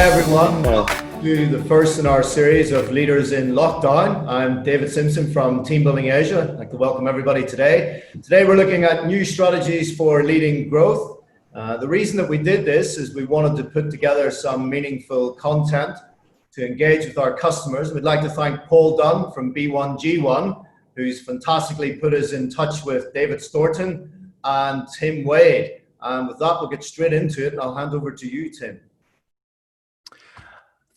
Everyone to the first in our series of Leaders in Lockdown. I'm David Simpson from Team Building Asia. I'd like to welcome everybody today. Today we're looking at new strategies for leading growth. The reason that we did this is we wanted to put together some meaningful content to engage with our customers. We'd like to thank Paul Dunn from B1G1, who's fantastically put us in touch with Dave Staughton and Tim Wade. And with that, we'll get straight into it, and I'll hand over to you, Tim.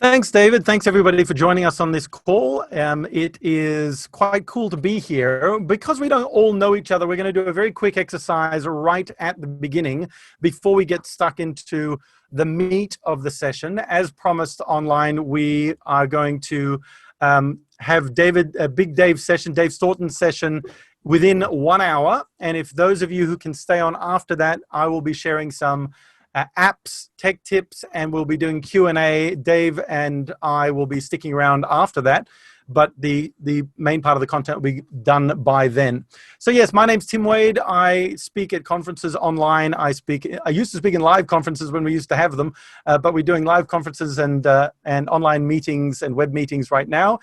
Thanks, David. Thanks, everybody, for joining us on this call. It is quite cool to be here. Because we don't all know each other, we're going to do a very quick exercise right at the beginning before we get stuck into the meat of the session. As promised online, we are going to have a Big Dave session, Dave Staughton session, within 1 hour. And if those of you who can stay on after that, I will be sharing some apps, tech tips, and we'll be doing Q&A. Dave and I will be sticking around after that, but the main part of the content will be done by then. So yes, my name's Tim Wade. I speak at conferences online. I used to speak in live conferences when we used to have them, but we're doing live conferences and online meetings and web meetings right now.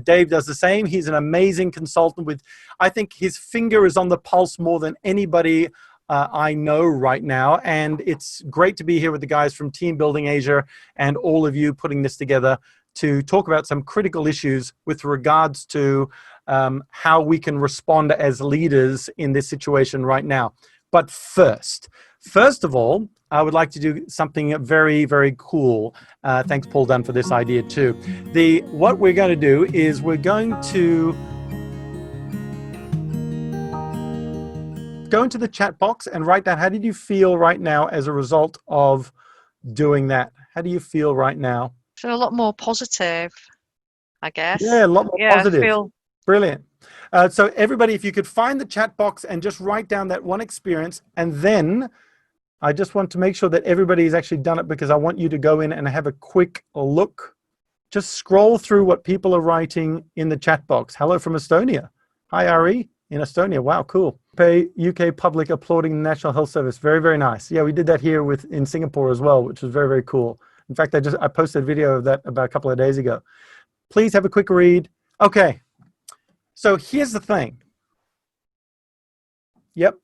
Dave does the same. He's an amazing consultant with, I think his finger is on the pulse more than anybody I know right now, and it's great to be here with the guys from Team Building Asia and all of you putting this together to talk about some critical issues with regards to how we can respond as leaders in this situation right now. But first of all, I would like to do something very, very cool. Thanks, Paul Dunn, for this idea too. What we're going to do is we're going to go into the chat box and write down, how did you feel right now as a result of doing that? How do you feel right now? I feel a lot more positive, I guess. Yeah, a lot more positive. I feel... Brilliant. So everybody, if you could find the chat box and just write down that one experience, and then I just want to make sure that everybody's actually done it, because I want you to go in and have a quick look. Just scroll through what people are writing in the chat box. Hello from Estonia. Hi, Ari. In Estonia. Wow, cool. UK public applauding the National Health Service. Very, very nice. Yeah, we did that here in Singapore as well, which was very, very cool. In fact, I posted a video of that about a couple of days ago. Please have a quick read. Okay. So here's the thing. Yep.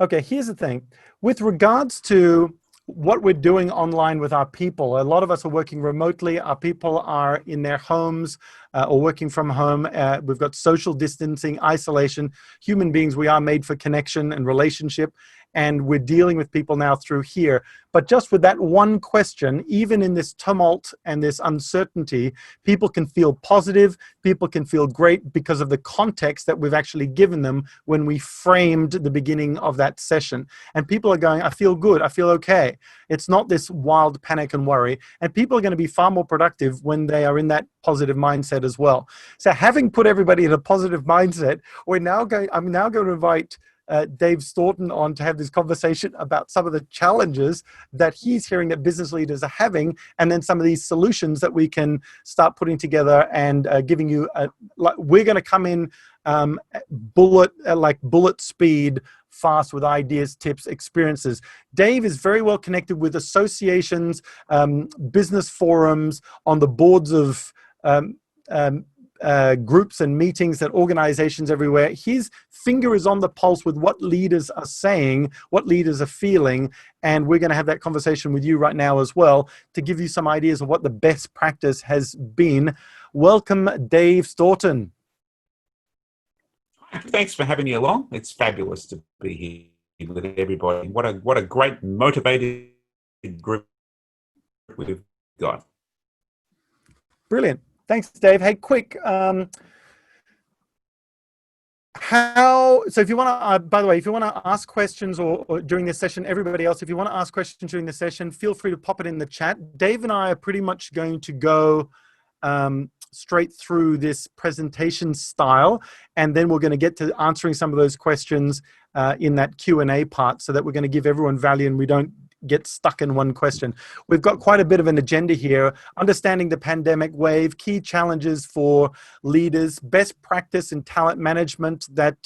Okay, here's the thing. With regards to what we're doing online with our people, a lot of us are working remotely. Our people are in their homes or working from home. We've got social distancing, isolation. Human beings, we are made for connection and relationship, and we're dealing with people now through here. But just with that one question, even in this tumult and this uncertainty, people can feel positive, people can feel great because of the context that we've actually given them when we framed the beginning of that session. And people are going, I feel good, I feel okay. It's not this wild panic and worry. And people are going to be far more productive when they are in that positive mindset as well. So having put everybody in a positive mindset, I'm now going to invite Dave Staughton on to have this conversation about some of the challenges that he's hearing that business leaders are having, and then some of these solutions that we can start putting together and giving you. We're going to come in bullet speed, fast with ideas, tips, experiences. Dave is very well connected with associations, business forums, on the boards of groups and meetings at organizations everywhere. His finger is on the pulse with what leaders are saying, what leaders are feeling, and we're going to have that conversation with you right now as well to give you some ideas of what the best practice has been. Welcome, Dave Staughton. Thanks for having me along. It's fabulous to be here with everybody. What a great motivated group we've got. Brilliant. Thanks, Dave. Hey, quick. So if you want to, by the way, if you want to ask questions or during this session, everybody else, if you want to ask questions during the session, feel free to pop it in the chat. Dave and I are pretty much going to go straight through this presentation style, and then we're going to get to answering some of those questions in that Q&A part, so that we're going to give everyone value and we don't get stuck in one question. We've got quite a bit of an agenda here. Understanding the pandemic wave, key challenges for leaders, best practice in talent management that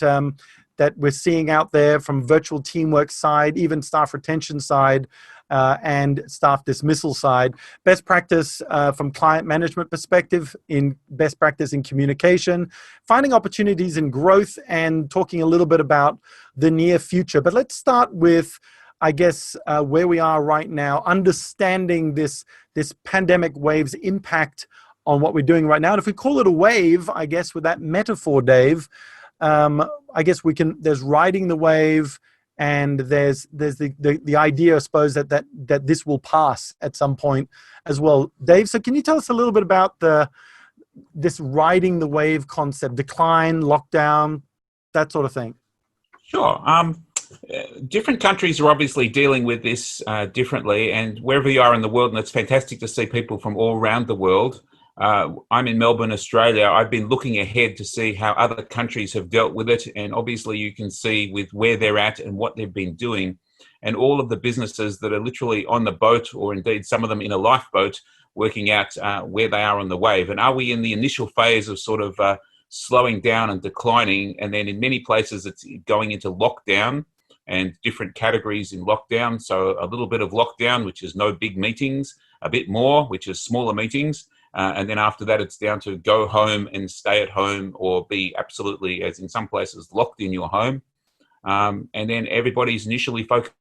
we're seeing out there from virtual teamwork side, even staff retention side, and staff dismissal side. Best practice from client management perspective, in best practice in communication, finding opportunities in growth, and talking a little bit about the near future. But let's start with, I guess, where we are right now, understanding this pandemic wave's impact on what we're doing right now. And if we call it a wave, I guess with that metaphor, Dave, I guess there's riding the wave, and there's the idea, I suppose, that this will pass at some point as well. Dave, so can you tell us a little bit about this riding the wave concept, decline, lockdown, that sort of thing? Sure. Different countries are obviously dealing with this differently, and wherever you are in the world, and it's fantastic to see people from all around the world. I'm in Melbourne, Australia. I've been looking ahead to see how other countries have dealt with it, and obviously you can see with where they're at and what they've been doing, and all of the businesses that are literally on the boat, or indeed some of them in a lifeboat, working out where they are on the wave. And are we in the initial phase of sort of slowing down and declining, and then in many places it's going into lockdown and different categories in lockdown. So a little bit of lockdown, which is no big meetings, a bit more, which is smaller meetings. And then after that, it's down to go home and stay at home, or be absolutely, as in some places, locked in your home. And then everybody's initially focused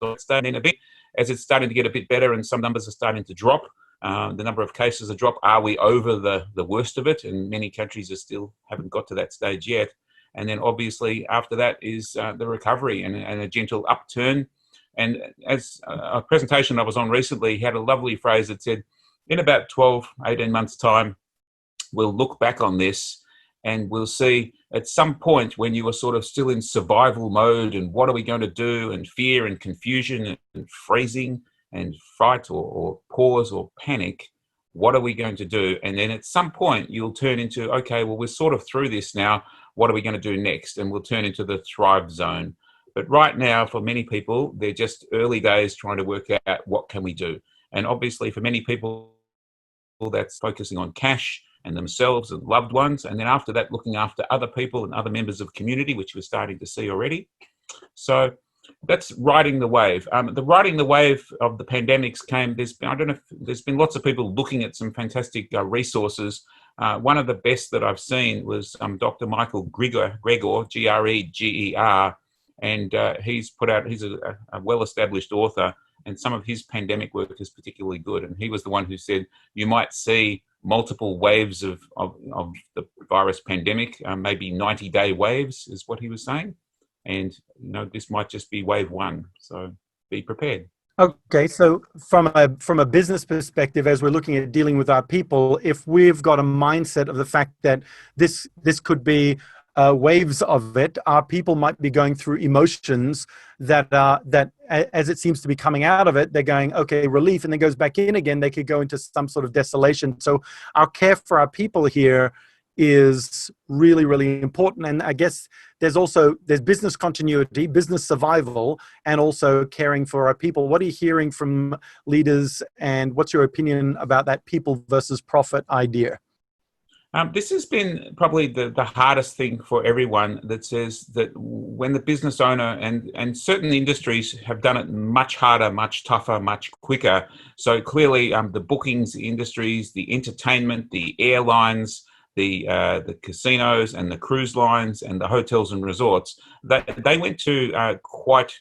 on staying in a bit. As it's starting to get a bit better and some numbers are starting to drop, the number of cases are drop. Are we over the worst of it? And many countries are still haven't got to that stage yet. And then obviously after that is the recovery and a gentle upturn. And as a presentation I was on recently had a lovely phrase that said, in about 12, 18 months' time, we'll look back on this and we'll see at some point when you were sort of still in survival mode and what are we going to do, and fear and confusion and freezing and fright or pause or panic, what are we going to do? And then at some point you'll turn into, okay, well, we're sort of through this now. What are we going to do next? And we'll turn into the thrive zone. But right now, for many people, they're just early days trying to work out what can we do. And obviously for many people, that's focusing on cash and themselves and loved ones. And then after that, looking after other people and other members of community, which we're starting to see already. So that's riding the wave. The riding the wave of the pandemics came, there's been lots of people looking at some fantastic resources. One of the best that I've seen was Dr. Michael Gregor, Greger, and he's a well-established author, and some of his pandemic work is particularly good. And he was the one who said you might see multiple waves of the virus pandemic, maybe 90-day waves is what he was saying. And this might just be wave one. So be prepared. Okay, so from a business perspective, as we're looking at dealing with our people, if we've got a mindset of the fact that this could be waves of it, our people might be going through emotions that as it seems to be coming out of it, they're going, okay, relief, and then goes back in again. They could go into some sort of desolation. So our care for our people here is really, really important. And I guess there's business continuity, business survival, and also caring for our people. What are you hearing from leaders, and what's your opinion about that people versus profit idea? This has been probably the hardest thing for everyone, that says that when the business owner, and certain industries have done it much harder, much tougher, much quicker. So clearly the bookings industries, the entertainment, the airlines, the casinos and the cruise lines and the hotels and resorts, they went to quite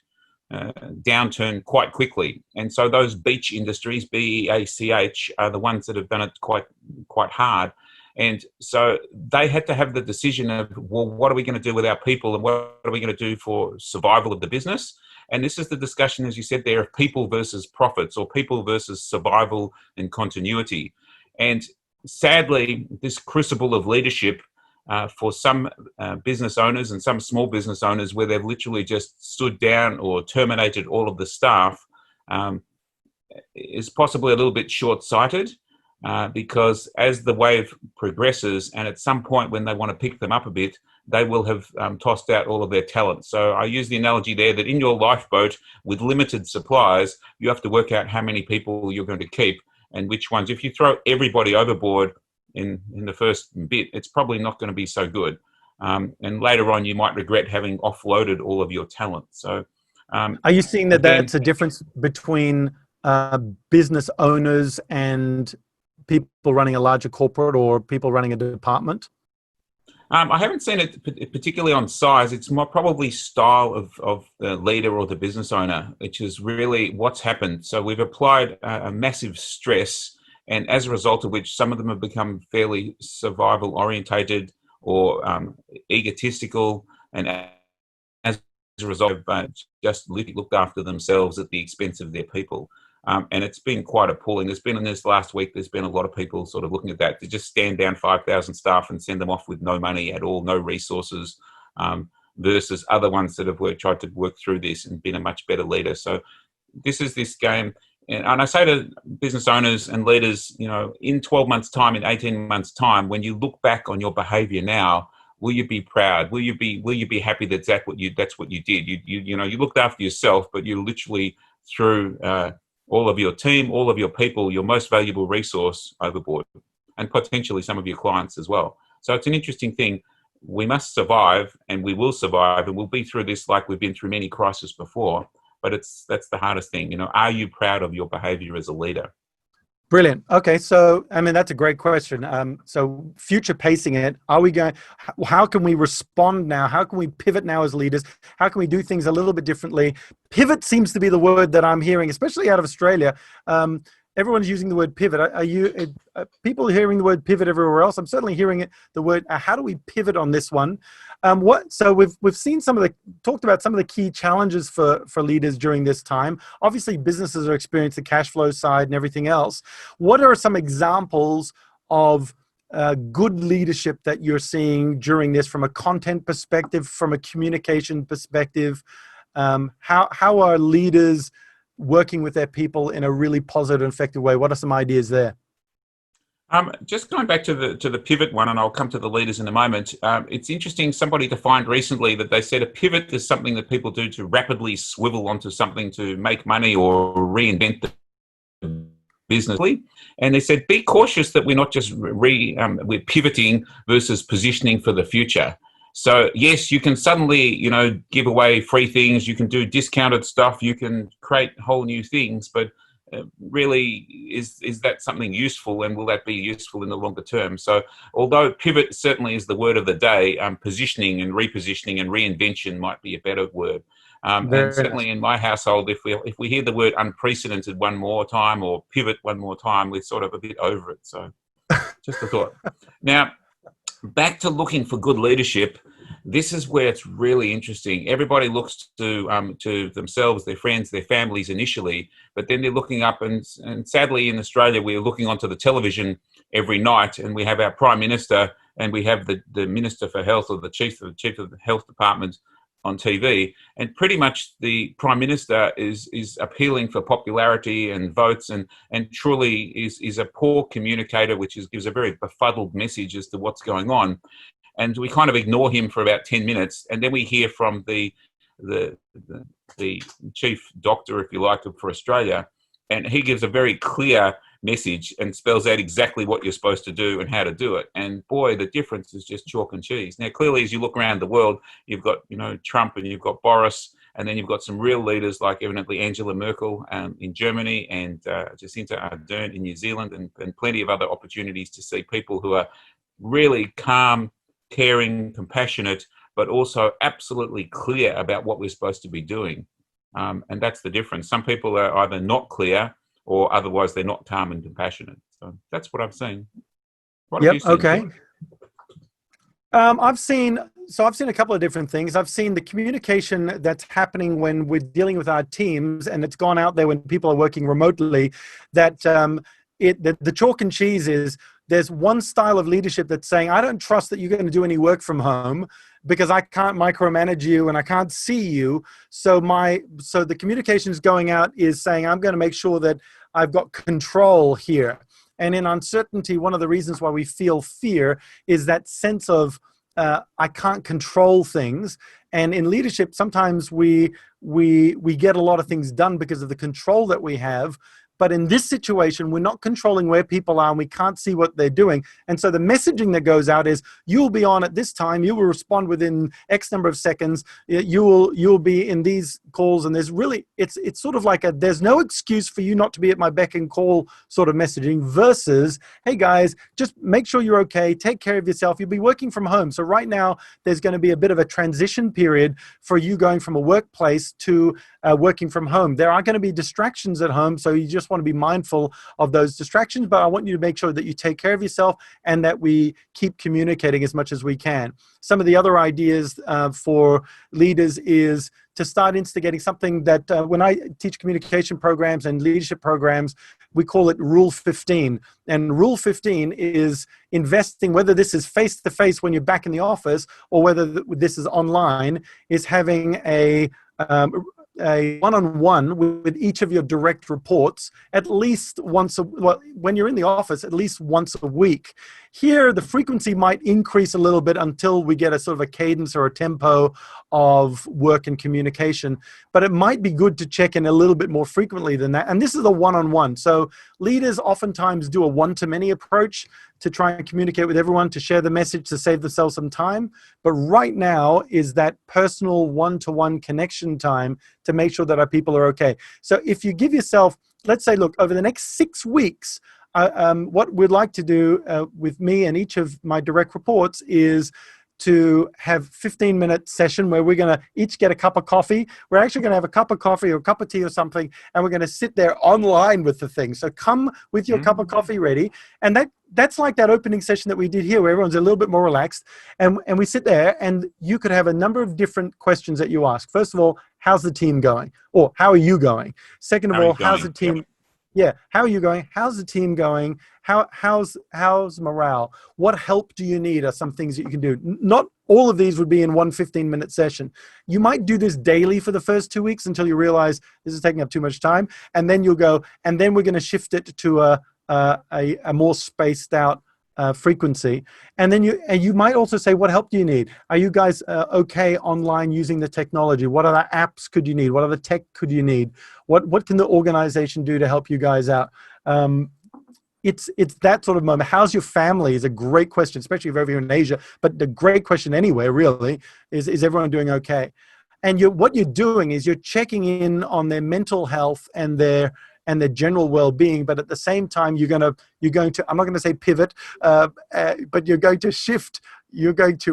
downturn quite quickly. And so those beach industries, BEACH, are the ones that have done it quite hard. And so they had to have the decision of, well, what are we going to do with our people, and what are we going to do for survival of the business? And this is the discussion, as you said there, of people versus profits, or people versus survival and continuity. And sadly, this crucible of leadership for some business owners and some small business owners, where they've literally just stood down or terminated all of the staff, is possibly a little bit short-sighted. Because as the wave progresses, and at some point when they want to pick them up a bit, they will have tossed out all of their talent. So I use the analogy there that in your lifeboat with limited supplies, you have to work out how many people you're going to keep and which ones. If you throw everybody overboard in the first bit, it's probably not going to be so good. And later on, you might regret having offloaded all of your talent. So Are you seeing that Again, that's a difference between business owners and people running a larger corporate or people running a department? I haven't seen it particularly on size. It's more probably style of the leader or the business owner, which is really what's happened. So we've applied a massive stress, and as a result of which, some of them have become fairly survival orientated or egotistical, and as a result, have just looked after themselves at the expense of their people. And it's been quite appalling. There's been in this last week, there's been a lot of people sort of looking at that to just stand down 5,000 staff and send them off with no money at all, no resources, versus other ones that have tried to work through this and been a much better leader. So this is this game. And I say to business owners and leaders, in 12 months' time, in 18 months' time, when you look back on your behavior now, will you be proud? Will you be happy that that's what you did? You looked after yourself, but you literally threw all of your team, all of your people, your most valuable resource overboard, and potentially some of your clients as well. So it's an interesting thing. We must survive, and we will survive, and we'll be through this like we've been through many crises before. But that's the hardest thing. Are you proud of your behavior as a leader? Brilliant. Okay, so that's a great question. So future pacing it, how can we respond now? How can we pivot now as leaders? How can we do things a little bit differently? Pivot seems to be the word that I'm hearing, especially out of Australia. Everyone's using the word pivot. Are people hearing the word pivot everywhere else? I'm certainly hearing the word. How do we pivot on this one? So we've seen talked about some of the key challenges for leaders during this time. Obviously, businesses are experiencing the cash flow side and everything else. What are some examples of good leadership that you're seeing during this, from a content perspective, from a communication perspective? How are leaders working with their people in a really positive and effective way? What are some ideas there? Just going back to the pivot one, and I'll come to the leaders in a moment. It's interesting. Somebody defined recently that they said a pivot is something that people do to rapidly swivel onto something to make money or reinvent the business. And they said, be cautious that we're not just we're pivoting versus positioning for the future. So yes, you can suddenly, give away free things. You can do discounted stuff. You can create whole new things, but really, is that something useful, and will that be useful in the longer term? So although pivot certainly is the word of the day, positioning and repositioning and reinvention might be a better word. And certainly in my household, if we hear the word unprecedented one more time or pivot one more time, we're sort of a bit over it. So just a thought. Now, back to looking for good leadership. This is where it's really interesting. Everybody looks to themselves, their friends, their families initially, but then they're looking up, and sadly in Australia, we're looking onto the television every night, and we have our Prime Minister, and we have the Minister for Health, or the Chief of the Health Department on TV, and pretty much the Prime Minister is appealing for popularity and votes, and truly is a poor communicator, which gives a very befuddled message as to what's going on. And we kind of ignore him for about 10 minutes, and then we hear from the chief doctor, if you like, for Australia, and he gives a very clear message and spells out exactly what you're supposed to do and how to do it. And boy, the difference is just chalk and cheese. Now, clearly, as you look around the world, you've got Trump, and you've got Boris, and then you've got some real leaders like evidently Angela Merkel in Germany, and Jacinta Ardern in New Zealand, and plenty of other opportunities to see people who are really calm, caring, compassionate, but also absolutely clear about what we're supposed to be doing. And that's the difference. Some people are either not clear, or otherwise they're not calm and compassionate. So that's what I've seen. What have you seen? Okay. I've seen a couple of different things. I've seen the communication that's happening when we're dealing with our teams, and it's gone out there when people are working remotely, that the chalk and cheese is, there's one style of leadership that's saying, I don't trust that you're going to do any work from home because I can't micromanage you and I can't see you. So the communications going out is saying, I'm going to make sure that I've got control here. And in uncertainty, one of the reasons why we feel fear is that sense of I can't control things. And in leadership, sometimes we get a lot of things done because of the control that we have. But in this situation, we're not controlling where people are and we can't see what they're doing. And so the messaging that goes out is, you'll be on at this time, you will respond within X number of seconds, you'll be in these calls. And there's really, it's sort of like there's no excuse for you not to be at my beck and call sort of messaging, versus, hey guys, just make sure you're okay, take care of yourself, you'll be working from home. So right now, there's going to be a bit of a transition period for you going from a workplace to working from home. There are going to be distractions at home, so you just want to be mindful of those distractions, but I want you to make sure that you take care of yourself and that we keep communicating as much as we can. Some of the other ideas for leaders is to start instigating something that when I teach communication programs and leadership programs, we call it Rule 15. And Rule 15 is investing, whether this is face-to-face when you're back in the office or whether this is online, is having a one-on-one with each of your direct reports at least once when you're in the office, at least once a week. Here, the frequency might increase a little bit until we get a sort of a cadence or a tempo of work and communication, but it might be good to check in a little bit more frequently than that. And this is a one-on-one. So leaders oftentimes do a one-to-many approach to try and communicate with everyone, to share the message, to save themselves some time. But right now is that personal one-to-one connection time to make sure that our people are okay. So if you give yourself, let's say, look, over the next 6 weeks, what we'd like to do with me and each of my direct reports is to have 15-minute session where we're going to each get a cup of coffee. We're actually going to have a cup of coffee or a cup of tea or something, and we're going to sit there online with the thing. So come with your cup of coffee ready. And that's like that opening session that we did here where everyone's a little bit more relaxed. And we sit there and you could have a number of different questions that you ask. First of all, how's the team going? Or how are you going? Second of all, how's the team? Yep. Yeah, how are you going? How's the team going? How's morale? What help do you need are some things that you can do. Not all of these would be in one 15-minute session. You might do this daily for the first 2 weeks until you realize this is taking up too much time. And then you'll go, and then we're going to shift it to a more spaced out frequency. And then you might also say, what help do you need? Are you guys okay online using the technology? What other apps could you need? What other tech could you need? What can the organization do to help you guys out? It's that sort of moment. How's your family is a great question, especially if you're in Asia, but the great question anywhere really is everyone doing okay? And what you're doing is you're checking in on their mental health and their general well-being, but at the same time, you're going to, I'm not going to say pivot, but you're going to shift, you're going to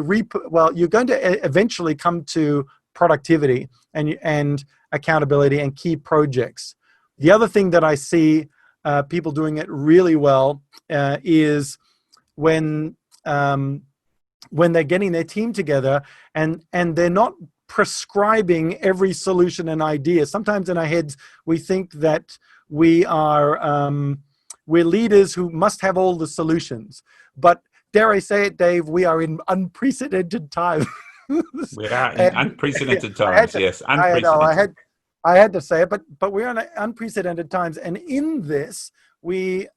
eventually come to productivity and accountability and key projects. The other thing that I see people doing it really well is when they're getting their team together and they're not prescribing every solution and idea. Sometimes in our heads, we think that we're leaders who must have all the solutions. But dare I say it, Dave, we are in unprecedented times. We are in unprecedented times, yes. Unprecedented. I had to say it, but we're in unprecedented times. And in this, what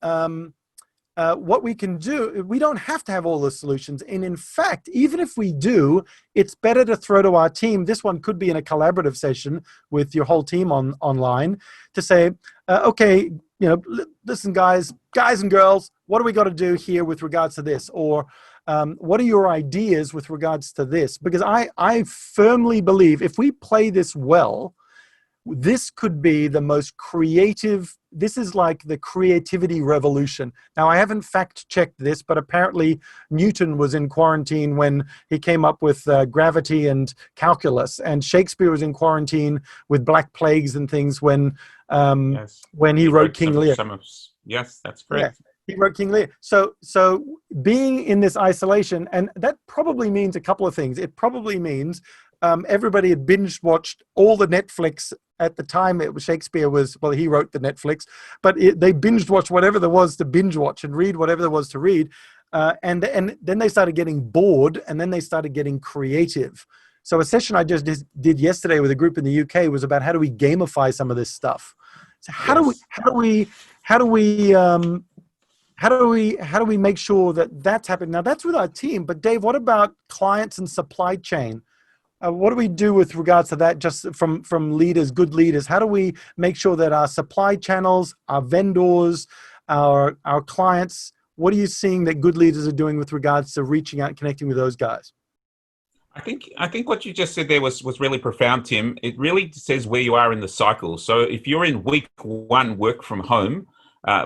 we can do, we don't have to have all the solutions. And in fact, even if we do, it's better to throw to our team. This one could be in a collaborative session with your whole team online to say, okay, listen, guys and girls, what do we got to do here with regards to this? Or what are your ideas with regards to this? Because I firmly believe if we play this well, this could be the most creative. This is like the creativity revolution. Now, I haven't fact-checked this, but apparently Newton was in quarantine when he came up with gravity and calculus, and Shakespeare was in quarantine with black plagues and things when he wrote King Lear. Yes, that's correct. Yeah. He wrote King Lear. So being in this isolation, and that probably means a couple of things. It probably means everybody had binge watched all the Netflix at the time. It was Shakespeare he wrote the Netflix, but they binge watched whatever there was to binge watch and read whatever there was to read. And then they started getting bored, and then they started getting creative. So a session I just did yesterday with a group in the UK was about how do we gamify some of this stuff. So how do we make sure that that's happening? Now that's with our team, but Dave, what about clients and supply chain? what do we do with regards to that? Just from leaders, good leaders, how do we make sure that our supply channels, our vendors, our clients, what are you seeing that good leaders are doing with regards to reaching out and connecting with those guys? I think what you just said there was really profound, Tim. It really says where you are in the cycle. So if you're in week one, work from home,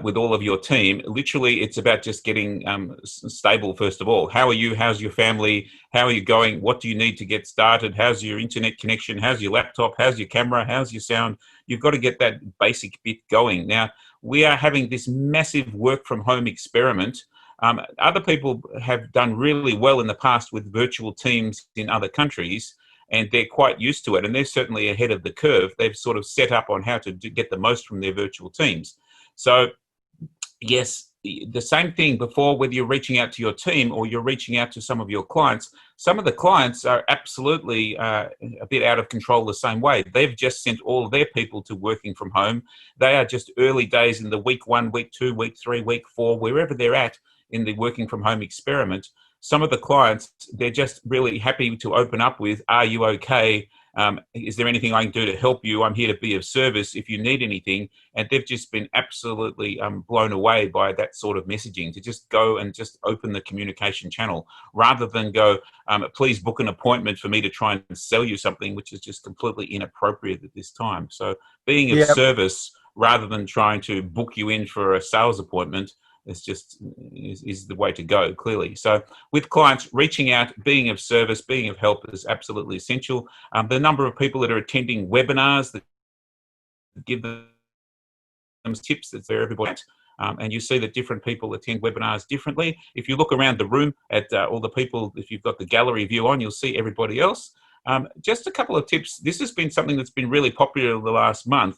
with all of your team, literally it's about just getting stable, first of all. How are you? How's your family? How are you going? What do you need to get started? How's your internet connection? How's your laptop? How's your camera? How's your sound? You've got to get that basic bit going. Now, we are having this massive work from home experiment. Other people have done really well in the past with virtual teams in other countries, and they're quite used to it, and they're certainly ahead of the curve. They've sort of set up on how to get the most from their virtual teams. So, yes, the same thing before, whether you're reaching out to your team or you're reaching out to some of your clients, some of the clients are absolutely a bit out of control the same way. They've just sent all of their people to working from home. They are just early days in the week 1, week 2, week 3, week 4, wherever they're at in the working from home experiment. Some of the clients, they're just really happy to open up with, are you okay? Is there anything I can do to help you? I'm here to be of service if you need anything. And they've just been absolutely blown away by that sort of messaging, to just go and just open the communication channel rather than go, please book an appointment for me to try and sell you something, which is just completely inappropriate at this time. So being of service rather than trying to book you in for a sales appointment is the way to go, clearly. So with clients, reaching out, being of service, being of help is absolutely essential. The number of people that are attending webinars that give them tips, that's where everybody at. And you see that different people attend webinars differently. If you look around the room at all the people, if you've got the gallery view on, you'll see everybody else. Just a couple of tips. This has been something that's been really popular the last month.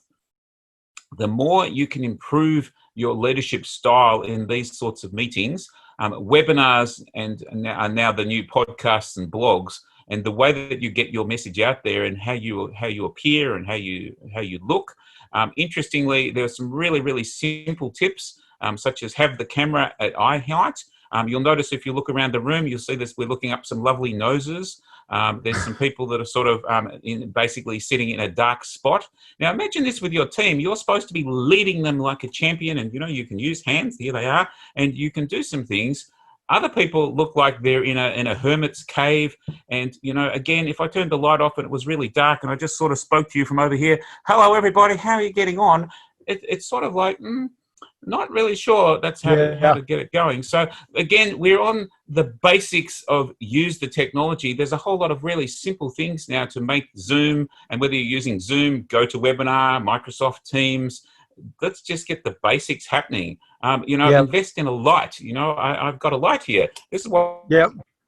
The more you can improve your leadership style in these sorts of meetings, webinars are now the new podcasts and blogs, and the way that you get your message out there and how you appear and how you look. Interestingly, there are some really, really simple tips, such as have the camera at eye height. You'll notice if you look around the room, you'll see this. We're looking up some lovely noses. There's some people that are sort of basically sitting in a dark spot. Now, imagine this with your team. You're supposed to be leading them like a champion, and you can use hands. Here they are, and you can do some things. Other people look like they're in a hermit's cave, and again, if I turned the light off and it was really dark, and I just sort of spoke to you from over here, hello everybody, how are you getting on? It's sort of like. Not really sure that's how to get it going. So again, we're on the basics of use the technology. There's a whole lot of really simple things now to make Zoom, and whether you're using Zoom, GoToWebinar, Microsoft Teams, let's just get the basics happening. Invest in a light. I've got a light here. This is what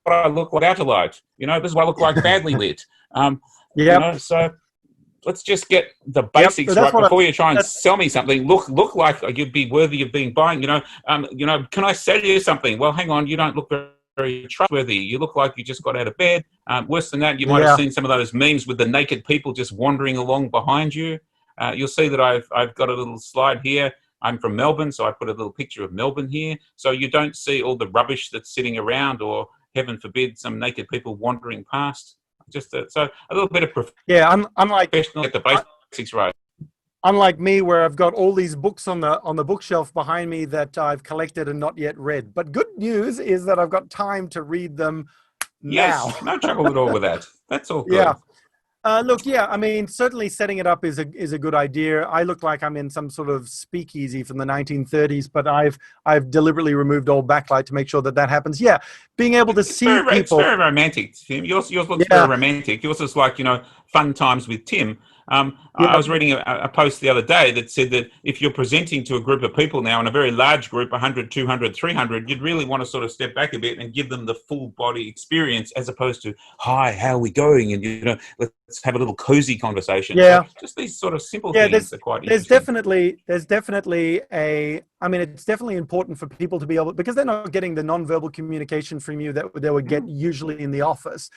I look like without a light. This is what I look like badly lit. So let's just get the basics right before you try and sell me something. Look like you'd be worthy of being buying. Can I sell you something? Well, hang on, you don't look very trustworthy. You look like you just got out of bed. Worse than that, you might have seen some of those memes with the naked people just wandering along behind you. You'll see that I've got a little slide here. I'm from Melbourne, so I put a little picture of Melbourne here. So you don't see all the rubbish that's sitting around, or heaven forbid, some naked people wandering past. So a little bit of unlike professional at the basics right. Unlike me, where I've got all these books on the bookshelf behind me that I've collected and not yet read. But good news is that I've got time to read them now. Yes, no trouble at all with that. That's all good. Certainly setting it up is a good idea. I look like I'm in some sort of speakeasy from the 1930s, but I've deliberately removed all backlight to make sure that happens. Yeah, being able to see people. It's very romantic, Tim. Yours looks very romantic. Yours is like, fun times with Tim. I was reading a post the other day that said that if you're presenting to a group of people now, in a very large group, 100, 200, 300, you'd really want to sort of step back a bit and give them the full body experience, as opposed to, hi, how are we going? And, let's have a little cozy conversation. Yeah. So just these sort of simple things are quite There's interesting. definitely it's definitely important for people to be able, because they're not getting the nonverbal communication from you that they would get usually in the office.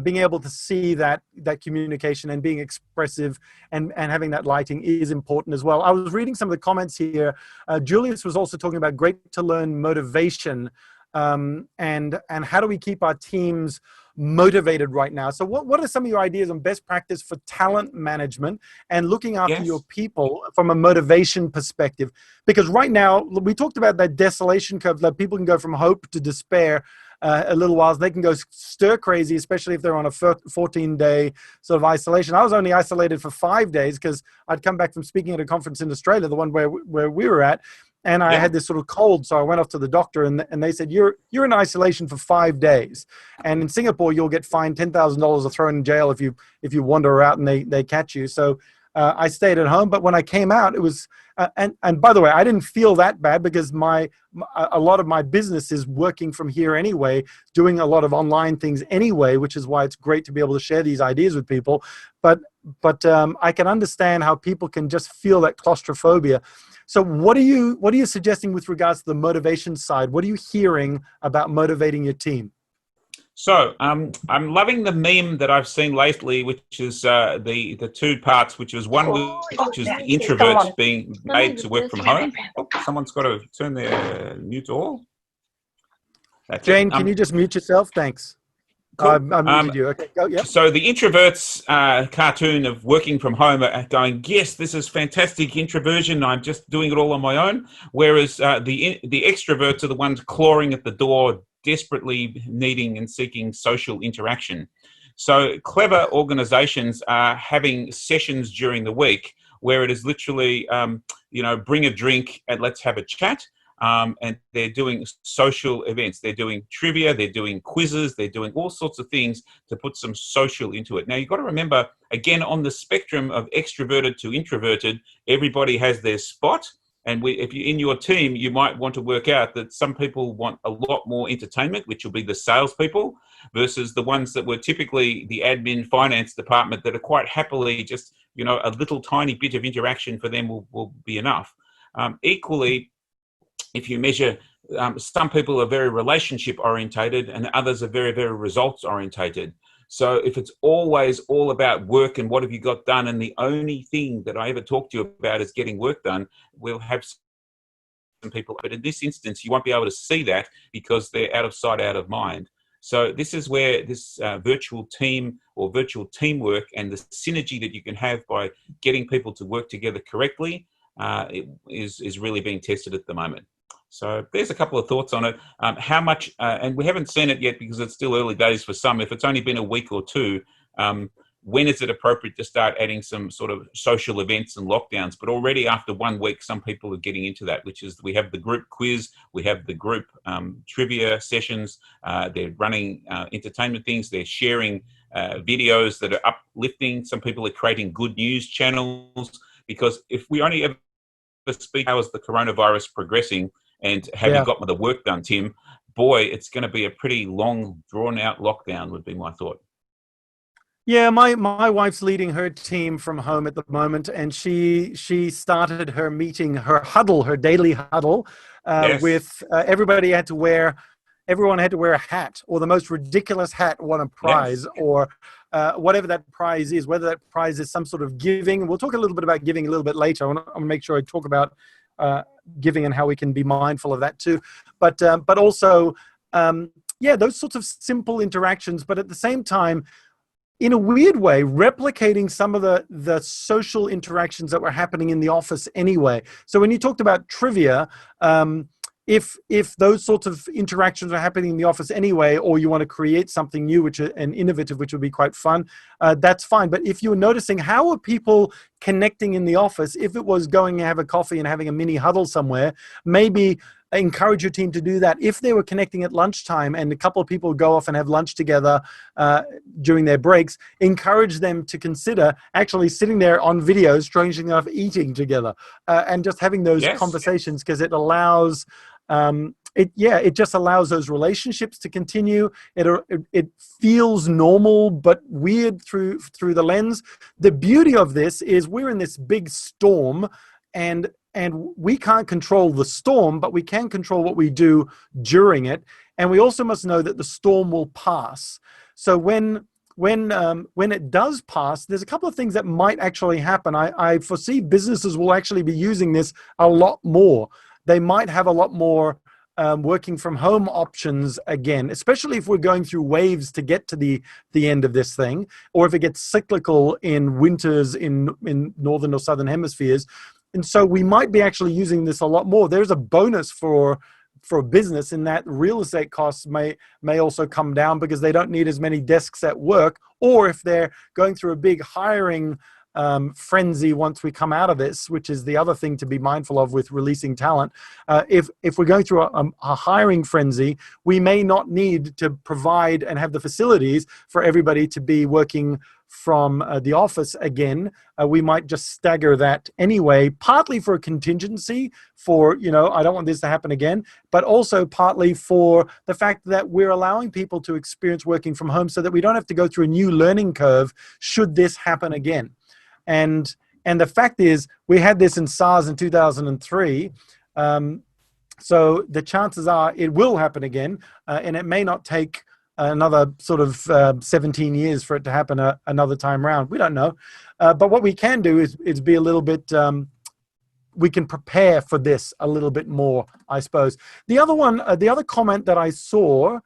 Being able to see that communication and being expressive and having that lighting is important as well. I was reading some of the comments here. Julius was also talking about great to learn motivation. and how do we keep our teams motivated right now? So what are some of your ideas on best practice for talent management and looking after Yes. your people from a motivation perspective? Because right now, we talked about that desolation curve, that people can go from hope to despair a little while. They can go stir crazy, especially if they're on a 14-day sort of isolation. I was only isolated for 5 days because I'd come back from speaking at a conference in Australia, the one where we were at, and I had this sort of cold, so I went off to the doctor, and they said, you're in isolation for 5 days, and in Singapore you'll get fined $10,000 or thrown in jail if you wander out and they catch you. So I stayed at home, but when I came out, it was and by the way, I didn't feel that bad because a lot of my business is working from here anyway, doing a lot of online things anyway, which is why it's great to be able to share these ideas with people. But I can understand how people can just feel that claustrophobia. So what are you suggesting with regards to the motivation side? What are you hearing about motivating your team? So I'm loving the meme that I've seen lately, which is the two parts, which is one which is the introverts being made to work from home. Oh, someone's got to turn their mute all. That's Jane, it. can you just mute yourself? Thanks. Cool. I muted you. Okay, go. Yep. So the introverts cartoon of working from home are going, yes, this is fantastic introversion. I'm just doing it all on my own. Whereas the extroverts are the ones clawing at the door, desperately needing and seeking social interaction. So clever organizations are having sessions during the week where it is literally, bring a drink and let's have a chat. And they're doing social events. They're doing trivia. They're doing quizzes. They're doing all sorts of things to put some social into it. Now, you've got to remember, again, on the spectrum of extroverted to introverted, everybody has their spot. And if you're in your team, you might want to work out that some people want a lot more entertainment, which will be the salespeople, versus the ones that were typically the admin finance department that are quite happily just, a little tiny bit of interaction for them will be enough. Equally, if you measure, some people are very relationship orientated and others are very, very results orientated. So if it's always all about work and what have you got done, and the only thing that I ever talk to you about is getting work done, we'll have some people. But in this instance, you won't be able to see that because they're out of sight, out of mind. So this is where this virtual team or virtual teamwork and the synergy that you can have by getting people to work together correctly is really being tested at the moment. So there's a couple of thoughts on it. How much, and we haven't seen it yet because it's still early days for some. If it's only been a week or two, when is it appropriate to start adding some sort of social events and lockdowns? But already after 1 week, some people are getting into that, which is we have the group quiz, we have the group trivia sessions, they're running entertainment things, they're sharing videos that are uplifting. Some people are creating good news channels, because if we only ever speak how is the coronavirus progressing, and have you got the work done, Tim? Boy, it's going to be a pretty long, drawn-out lockdown would be my thought. Yeah, my wife's leading her team from home at the moment, and she started her meeting, her daily huddle, with everyone had to wear a hat, or the most ridiculous hat won a prize, or whatever that prize is, whether that prize is some sort of giving. We'll talk a little bit about giving a little bit later. I want to make sure I talk about giving and how we can be mindful of that too. But also, those sorts of simple interactions, but at the same time, in a weird way, replicating some of the social interactions that were happening in the office anyway. So when you talked about trivia, if those sorts of interactions are happening in the office anyway, or you want to create something new, and innovative, which would be quite fun, that's fine. But if you're noticing, how are people connecting in the office? If it was going to have a coffee and having a mini huddle somewhere, maybe encourage your team to do that. If they were connecting at lunchtime and a couple of people go off and have lunch together during their breaks, encourage them to consider actually sitting there on videos, strangely enough, eating together, and just having those conversations, because it allows it just allows those relationships to continue. It feels normal but weird through the lens. The beauty of this is we're in this big storm, and we can't control the storm, but we can control what we do during it. And we also must know that the storm will pass. So when it does pass, there's a couple of things that might actually happen. I foresee businesses will actually be using this a lot more. They might have a lot more working from home options again, especially if we're going through waves to get to the end of this thing, or if it gets cyclical in winters in northern or southern hemispheres. And so we might be actually using this a lot more. There's a bonus for business in that real estate costs may also come down because they don't need as many desks at work, or if they're going through a big hiring frenzy once we come out of this, which is the other thing to be mindful of with releasing talent. If we're going through a hiring frenzy, we may not need to provide and have the facilities for everybody to be working from the office again. We might just stagger that anyway, partly for a contingency for, I don't want this to happen again, but also partly for the fact that we're allowing people to experience working from home so that we don't have to go through a new learning curve should this happen again. And the fact is, we had this in SARS in 2003. So the chances are it will happen again, and it may not take another sort of 17 years for it to happen another time round. We don't know. But what we can do is be a little bit, we can prepare for this a little bit more, I suppose. The other comment that I saw,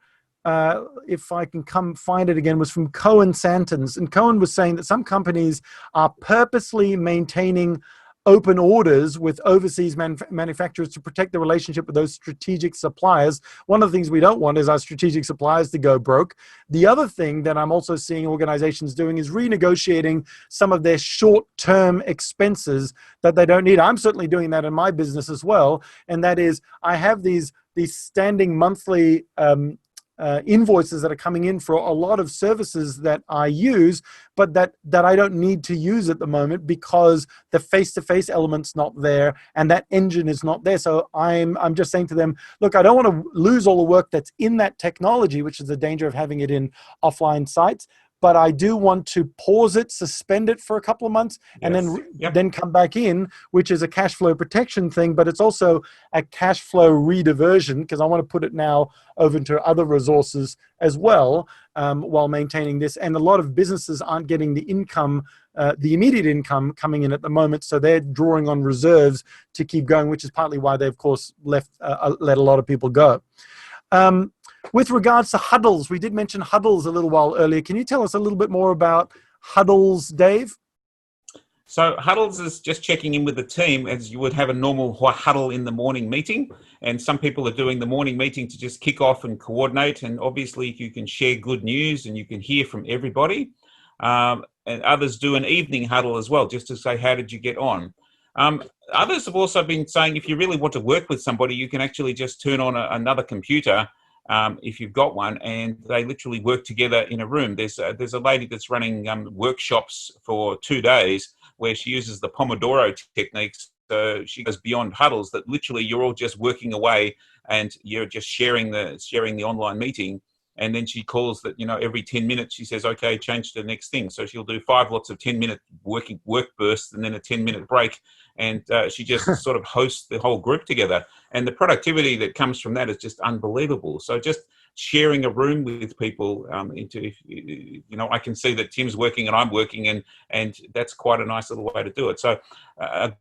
if I can come find it again, was from Cohen Santons. And Cohen was saying that some companies are purposely maintaining open orders with overseas manufacturers to protect the relationship with those strategic suppliers. One of the things we don't want is our strategic suppliers to go broke. The other thing that I'm also seeing organizations doing is renegotiating some of their short-term expenses that they don't need. I'm certainly doing that in my business as well. And that is, I have these standing monthly invoices that are coming in for a lot of services that I use, but that I don't need to use at the moment because the face-to-face element's not there and that engine is not there. So I'm just saying to them, look, I don't want to lose all the work that's in that technology, which is the danger of having it in offline sites. But I do want to pause it, suspend it for a couple of months, and then come back in, which is a cash flow protection thing, but it's also a cash flow rediversion because I want to put it now over into other resources as well, while maintaining this. And a lot of businesses aren't getting the income, the immediate income coming in at the moment, so they're drawing on reserves to keep going, which is partly why they, of course, let a lot of people go. With regards to huddles, we did mention huddles a little while earlier. Can you tell us a little bit more about huddles, Dave? So huddles is just checking in with the team as you would have a normal huddle in the morning meeting. And some people are doing the morning meeting to just kick off and coordinate. And obviously you can share good news and you can hear from everybody. And others do an evening huddle as well, just to say, how did you get on? Others have also been saying if you really want to work with somebody, you can actually just turn on another computer if you've got one, and they literally work together in a room. There's a lady that's running workshops for 2 days where she uses the Pomodoro techniques. So she goes beyond huddles that literally you're all just working away and you're just sharing the online meeting. And then she calls that, every 10 minutes, she says, okay, change to the next thing. So she'll do 5 lots of 10-minute work bursts and then a 10-minute break. And she just sort of hosts the whole group together. And the productivity that comes from that is just unbelievable. So just sharing a room with people I can see that Tim's working and I'm working and that's quite a nice little way to do it. So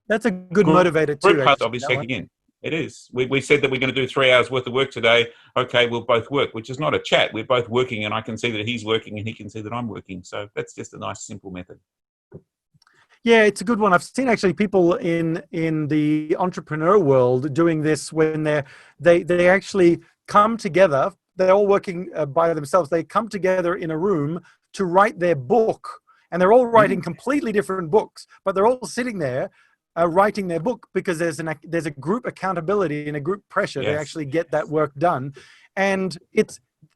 that's a good motivator too. Group I'll be checking in. It is. We said that we're going to do 3 hours worth of work today. Okay, we'll both work, which is not a chat. We're both working and I can see that he's working and he can see that I'm working. So that's just a nice, simple method. Yeah, it's a good one. I've seen actually people in the entrepreneur world doing this when they actually come together. They're all working by themselves. They come together in a room to write their book. And they're all writing completely different books, but they're all sitting there writing their book because there's a group accountability and a group pressure to actually get that work done. And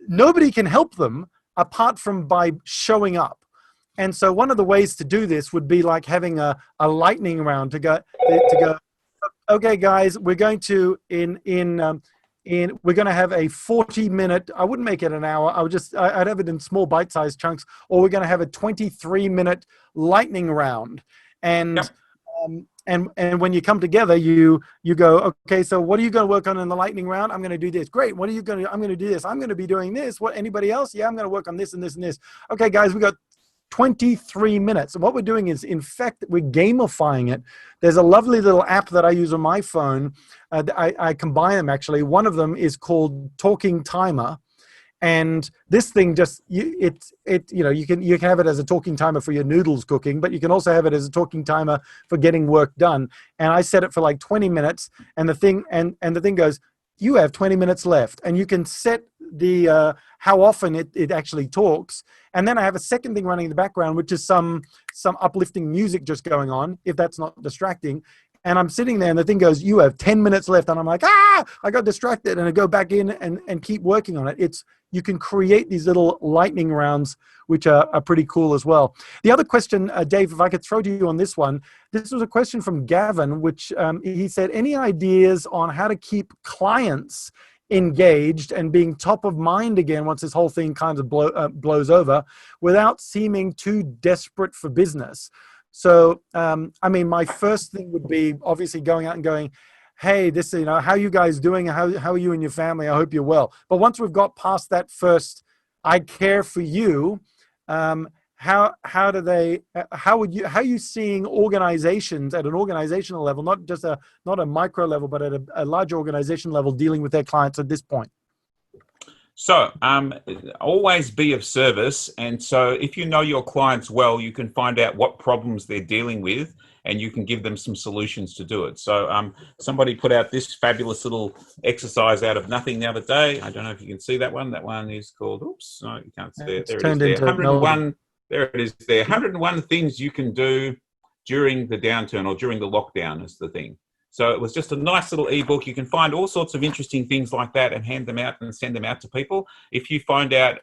nobody can help them apart from by showing up. And so one of the ways to do this would be like having a lightning round to go, okay, guys, we're going to we're going to have a 40-minute, I wouldn't make it an hour. I'd have it in small bite-sized chunks, or we're going to have a 23-minute lightning round. And when you come together, you go, okay, so what are you going to work on in the lightning round? I'm going to do this. Great. What are you going to? I'm going to do this. I'm going to be doing this. What? Anybody else? Yeah, I'm going to work on this and this and this. Okay, guys, we got 23 minutes. And what we're doing is, in fact, we're gamifying it. There's a lovely little app that I use on my phone. I combine them, actually. One of them is called Talking Timer. And this thing just, you can have it as a talking timer for your noodles cooking, but you can also have it as a talking timer for getting work done. And I set it for like 20 minutes, and the thing goes, you have 20 minutes left, and you can set the how often it actually talks. And then I have a second thing running in the background, which is some uplifting music just going on, if that's not distracting. And I'm sitting there and the thing goes, you have 10 minutes left. And I'm like, I got distracted, and I go back in and keep working on it. You can create these little lightning rounds, which are pretty cool as well. The other question, Dave, if I could throw to you on this one, this was a question from Gavin, which he said, any ideas on how to keep clients engaged and being top of mind again once this whole thing kind of blows over without seeming too desperate for business? So, my first thing would be obviously going out and going, hey, how are you guys doing? How are you and your family? I hope you're well. But once we've got past that first, I care for you, how are you seeing organizations at an organizational level, not a micro level, but at a large organization level, dealing with their clients at this point? So always be of service. And so if you know your clients well, you can find out what problems they're dealing with, and you can give them some solutions to do it. So somebody put out this fabulous little exercise out of nothing the other day. I don't know if you can see that one. That one is called, oops, no, you can't see it. There it is there. 101, there it is there. 101 things you can do during the downturn or during the lockdown is the thing. So it was just a nice little ebook. You can find all sorts of interesting things like that and hand them out and send them out to people. If you find out,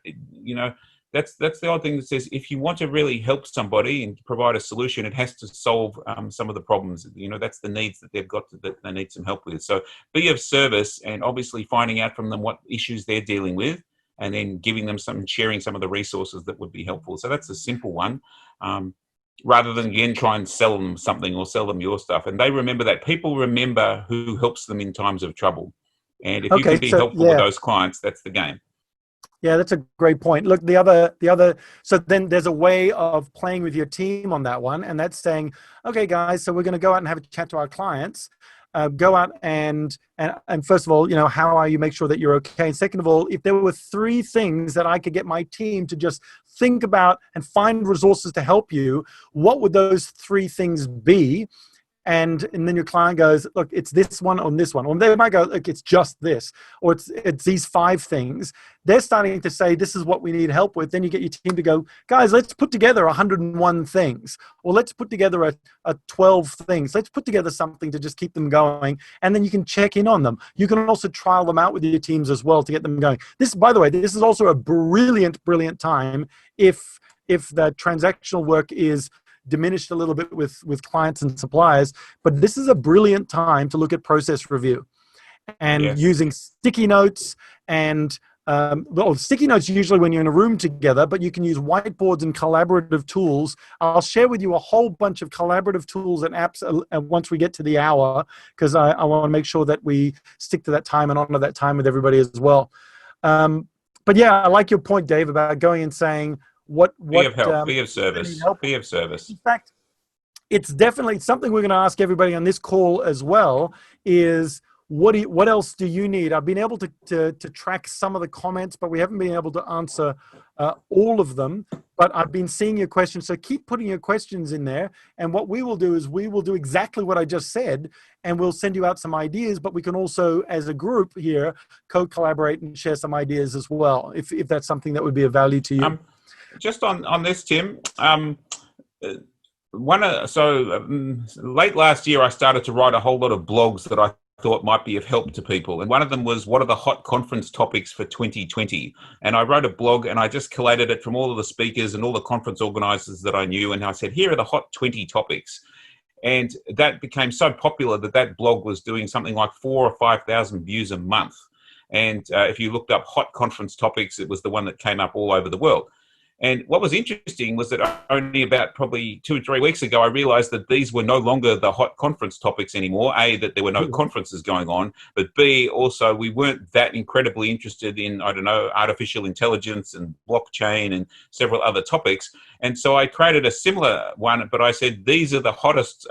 that's the odd thing that says, if you want to really help somebody and provide a solution, it has to solve some of the problems. That's the needs that they've got that they need some help with. So be of service, and obviously finding out from them what issues they're dealing with, and then giving them sharing some of the resources that would be helpful. So that's a simple one. Rather than, again, try and sell them something or sell them your stuff. And they remember that. People remember who helps them in times of trouble. And if you can be helpful with those clients, that's the game. Yeah, that's a great point. Look, the other, so then there's a way of playing with your team on that one. And that's saying, okay, guys, so we're going to go out and have a chat to our clients. Go out and first of all, how are you? Make sure that you're okay. And second of all, if there were 3 things that I could get my team to just think about and find resources to help you, what would those 3 things be? And then your client goes, look, it's this one on this one. Or they might go, look, it's just this, or it's these 5 things. They're starting to say, this is what we need help with. Then you get your team to go, guys, let's put together 101 things, or let's put together a 12 things. Let's put together something to just keep them going. And then you can check in on them. You can also trial them out with your teams as well to get them going. This, by the way, this is also a brilliant, brilliant time if the transactional work is diminished a little bit with clients and suppliers, but this is a brilliant time to look at process review and using sticky notes and sticky notes usually when you're in a room together, but you can use whiteboards and collaborative tools. I'll share with you a whole bunch of collaborative tools and apps once we get to the hour, because I want to make sure that we stick to that time and honor that time with everybody as well. But yeah, I like your point, Dave, about going and saying, be of help, be of service, be of service. In fact, it's definitely something we're going to ask everybody on this call as well is, what else do you need? I've been able to track some of the comments, but we haven't been able to answer all of them. But I've been seeing your questions, so keep putting your questions in there. And what we will do is we will do exactly what I just said, and we'll send you out some ideas. But we can also, as a group here, co-collaborate and share some ideas as well, if that's something that would be of value to you. Just on this, Tim, late last year, I started to write a whole lot of blogs that I thought might be of help to people. And one of them was, what are the hot conference topics for 2020? And I wrote a blog and I just collated it from all of the speakers and all the conference organizers that I knew. And I said, here are the hot 20 topics. And that became so popular that blog was doing something like 4,000 or 5,000 views a month. And if you looked up hot conference topics, it was the one that came up all over the world. And what was interesting was that only about probably 2 or 3 weeks ago, I realized that these were no longer the hot conference topics anymore. A, that there were no conferences going on, but B, also we weren't that incredibly interested in, I don't know, artificial intelligence and blockchain and several other topics. And so I created a similar one, but I said, these are the hottest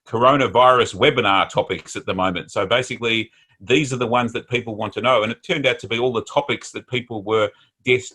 coronavirus webinar topics at the moment. So basically, these are the ones that people want to know. And it turned out to be all the topics that people were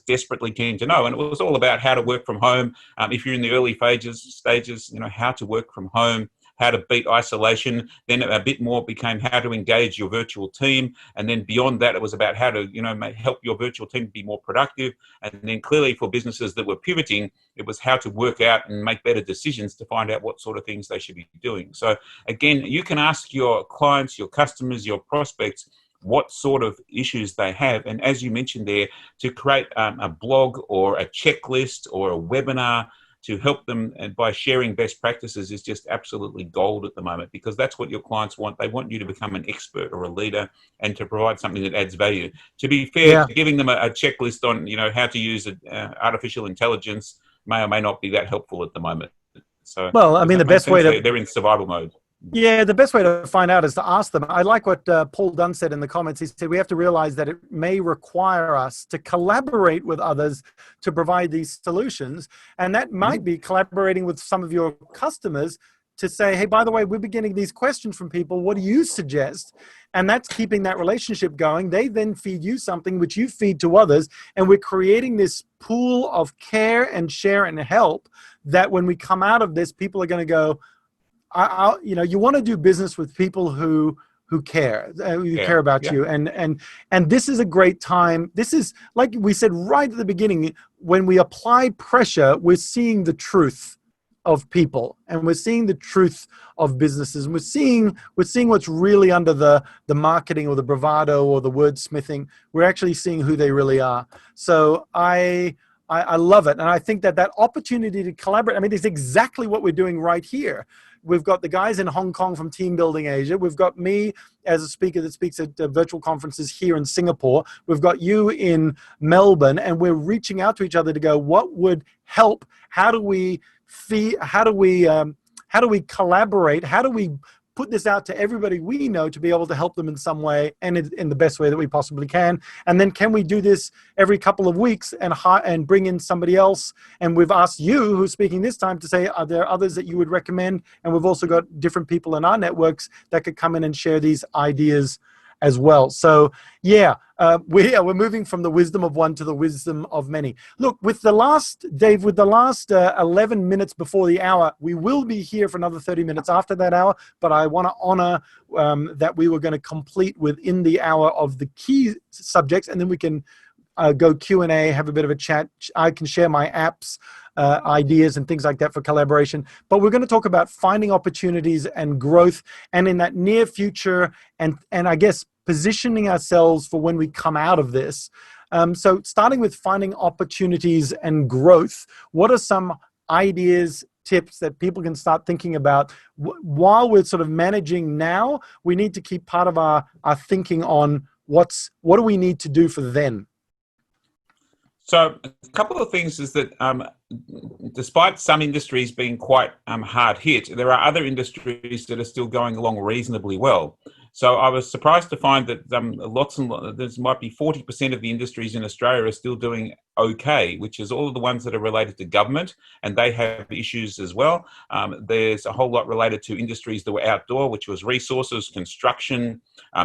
desperately keen to know. And it was all about how to work from home. If you're in the early stages, you know, how to work from home, how to beat isolation. Then a bit more became how to engage your virtual team. And then beyond that, it was about how to, you know, help your virtual team be more productive. And then clearly for businesses that were pivoting, it was how to work out and make better decisions to find out what sort of things they should be doing. So again, you can ask your clients, your customers, your prospects, what sort of issues they have. And as you mentioned there, to create a blog or a checklist or a webinar to help them, and by sharing best practices, is just absolutely gold at the moment, because that's what your clients want. They want you to become an expert or a leader and to provide something that adds value. To be fair, giving them a checklist on, you know, how to use artificial intelligence may or may not be that helpful at the moment. So, well, I mean, the best way to... They're in survival mode. Yeah, the best way to find out is to ask them. I like what Paul Dunn said in the comments. He said, we have to realize that it may require us to collaborate with others to provide these solutions. And that might be collaborating with some of your customers to say, hey, by the way, we're getting these questions from people. What do you suggest? And that's keeping that relationship going. They then feed you something which you feed to others. And we're creating this pool of care and share and help that when we come out of this, people are going to go, you know, you want to do business with people who care, who care about you. And this is a great time. This is, like we said right at the beginning, when we apply pressure, we're seeing the truth of people, and we're seeing the truth of businesses, and we're seeing what's really under the marketing or the bravado or the wordsmithing. We're actually seeing who they really are. So I love it. And I think that opportunity to collaborate, I mean, it's exactly what we're doing right here. We've got the guys in Hong Kong from Team Building Asia. We've got me as a speaker that speaks at virtual conferences here in Singapore. We've got you in Melbourne, and we're reaching out to each other to go, what would help? How do we collaborate? How do we put this out to everybody we know to be able to help them in some way, and in the best way that we possibly can? And then can we do this every couple of weeks and bring in somebody else? And we've asked you, who's speaking this time, to say, are there others that you would recommend? And we've also got different people in our networks that could come in and share these ideas as well. So yeah, we're moving from the wisdom of one to the wisdom of many. Look, with the last 11 minutes before the hour, we will be here for another 30 minutes after that hour, but I want to honor that we were going to complete within the hour of the key subjects, and then we can go Q&A, have a bit of a chat. I can share my apps, ideas and things like that for collaboration. But we're going to talk about finding opportunities and growth, and in that near future, and I guess positioning ourselves for when we come out of this. So starting with finding opportunities and growth, what are some ideas, tips that people can start thinking about while we're sort of managing now? We need to keep part of our thinking on what do we need to do for then? So a couple of things is that despite some industries being quite hard hit, there are other industries that are still going along reasonably well. So I was surprised to find that there might be 40% of the industries in Australia are still doing okay, which is all of the ones that are related to government, and they have issues as well. There's a whole lot related to industries that were outdoor, which was resources, construction,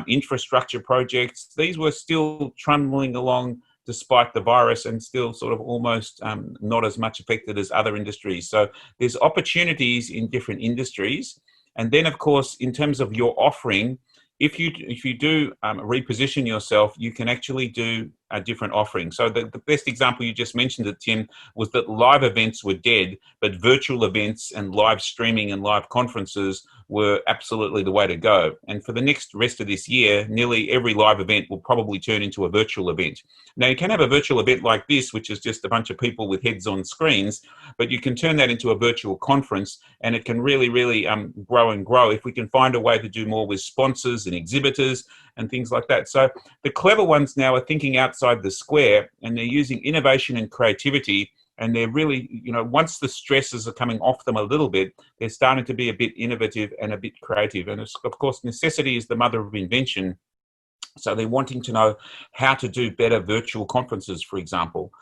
infrastructure projects. These were still trundling along despite the virus, and still sort of almost not as much affected as other industries. So there's opportunities in different industries. And then, of course, in terms of your offering, if you do reposition yourself, you can actually do a different offering. So the best example you just mentioned it, Tim, was that live events were dead, but virtual events and live streaming and live conferences were absolutely the way to go. And for the next rest of this year, nearly every live event will probably turn into a virtual event. Now, you can have a virtual event like this, which is just a bunch of people with heads on screens, but you can turn that into a virtual conference, and it can really, really grow and grow if we can find a way to do more with sponsors and exhibitors and things like that. So the clever ones now are thinking outside the square, and they're using innovation and creativity And they're really, once the stresses are coming off them a little bit, they're starting to be a bit innovative and a bit creative. And of course, necessity is the mother of invention. So they're wanting to know how to do better virtual conferences, for example.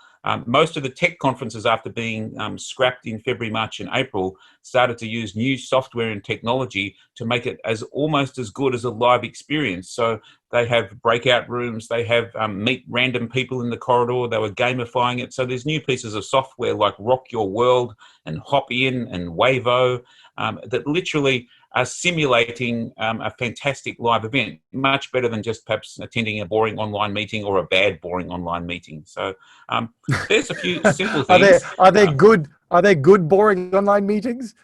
Most of the tech conferences, after being scrapped in February, March, and April, started to use new software and technology to make it almost as good as a live experience. So they have breakout rooms, they have meet random people in the corridor, they were gamifying it. So there's new pieces of software like Rock Your World and Hop In and Wavo that literally are simulating a fantastic live event, much better than just perhaps attending a boring online meeting or a bad boring online meeting. So there's a few simple things. Are they good? Are they good boring online meetings?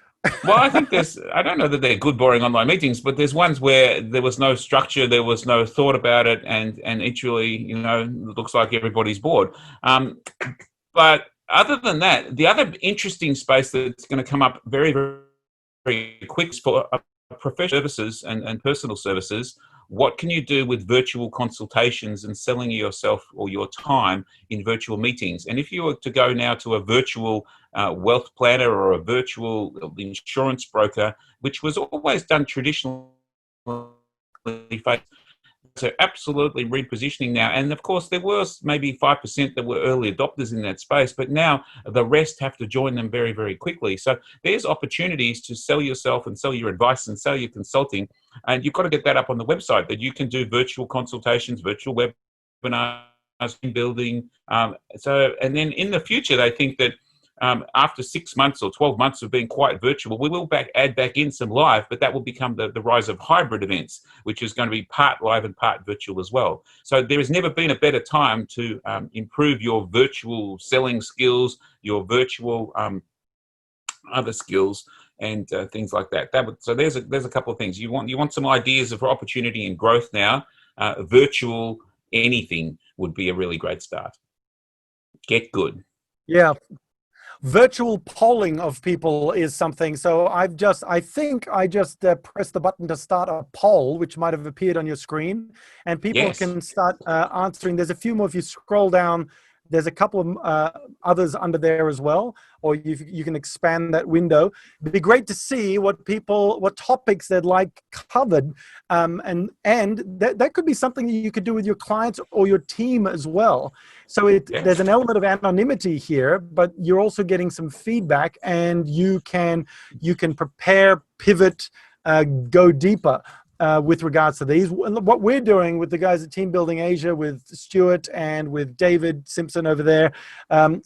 Well, I think I don't know that they're good boring online meetings, but there's ones where there was no structure, there was no thought about it, and actually, it looks like everybody's bored. But other than that, the other interesting space that's going to come up very, very, very quick is for professional services and personal services. What can you do with virtual consultations and selling yourself or your time in virtual meetings? And if you were to go now to a virtual wealth planner or a virtual insurance broker, which was always done traditionally, so absolutely repositioning now. And of course, there was maybe 5% that were early adopters in that space, but now the rest have to join them very, very quickly. So there's opportunities to sell yourself and sell your advice and sell your consulting. And you've got to get that up on the website, that you can do virtual consultations, virtual webinars, building. And then in the future, they think that after 6 months or 12 months of being quite virtual, we will add back in some live, but that will become the rise of hybrid events, which is going to be part live and part virtual as well. So there has never been a better time to improve your virtual selling skills, your virtual other skills, and things like that. So there's a couple of things. You want some ideas of opportunity and growth now. Virtual anything would be a really great start. Get good. Yeah. Virtual polling of people is something. So I think I just pressed the button to start a poll, which might have appeared on your screen, and people can start answering. There's a few more. If you scroll down, there's a couple of others under there as well, or you can expand that window. It'd be great to see what topics they'd like covered, and that could be something that you could do with your clients or your team as well. So there's an element of anonymity here, but you're also getting some feedback, and you can prepare, pivot, go deeper. With regards to these, what we're doing with the guys at Team Building Asia, with Stuart and with David Simpson over there,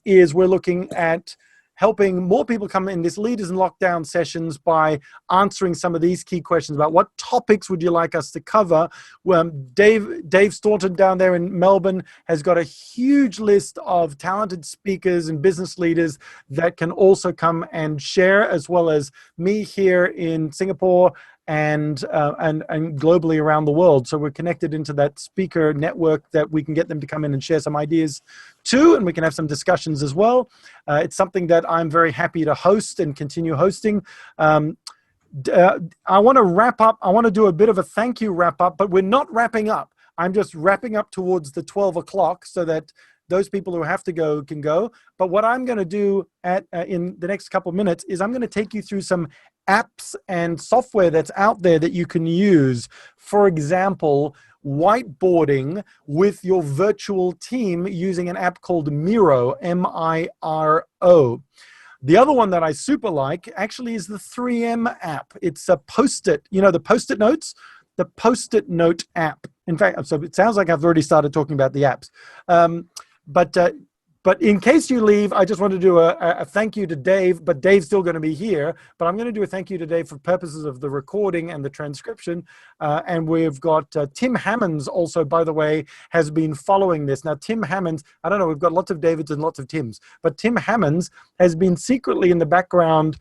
is we're looking at helping more people come in this Leaders in Lockdown sessions by answering some of these key questions about what topics would you like us to cover. Dave Staughton down there in Melbourne has got a huge list of talented speakers and business leaders that can also come and share, as well as me here in Singapore and globally around the world. So we're connected into that speaker network that we can get them to come in and share some ideas too, and we can have some discussions as well. It's something that I'm very happy to host and continue hosting. I want to wrap up. I want to do a bit of a thank you wrap up, but we're not wrapping up. I'm just wrapping up towards the 12 o'clock so that those people who have to go can go. But what I'm going to do in the next couple of minutes is I'm going to take you through some apps and software that's out there that you can use. For example, whiteboarding with your virtual team using an app called Miro, M-I-R-O. The other one that I super like actually is the 3M app. It's a Post-it, the Post-it notes, the Post-it note app. In fact, so it sounds like I've already started talking about the apps. But in case you leave, I just want to do a thank you to Dave, but Dave's still going to be here. But I'm going to do a thank you to Dave for purposes of the recording and the transcription. And we've got Tim Hammonds also, by the way, has been following this. Now, Tim Hammonds, I don't know, we've got lots of Davids and lots of Tims, but Tim Hammonds has been secretly in the background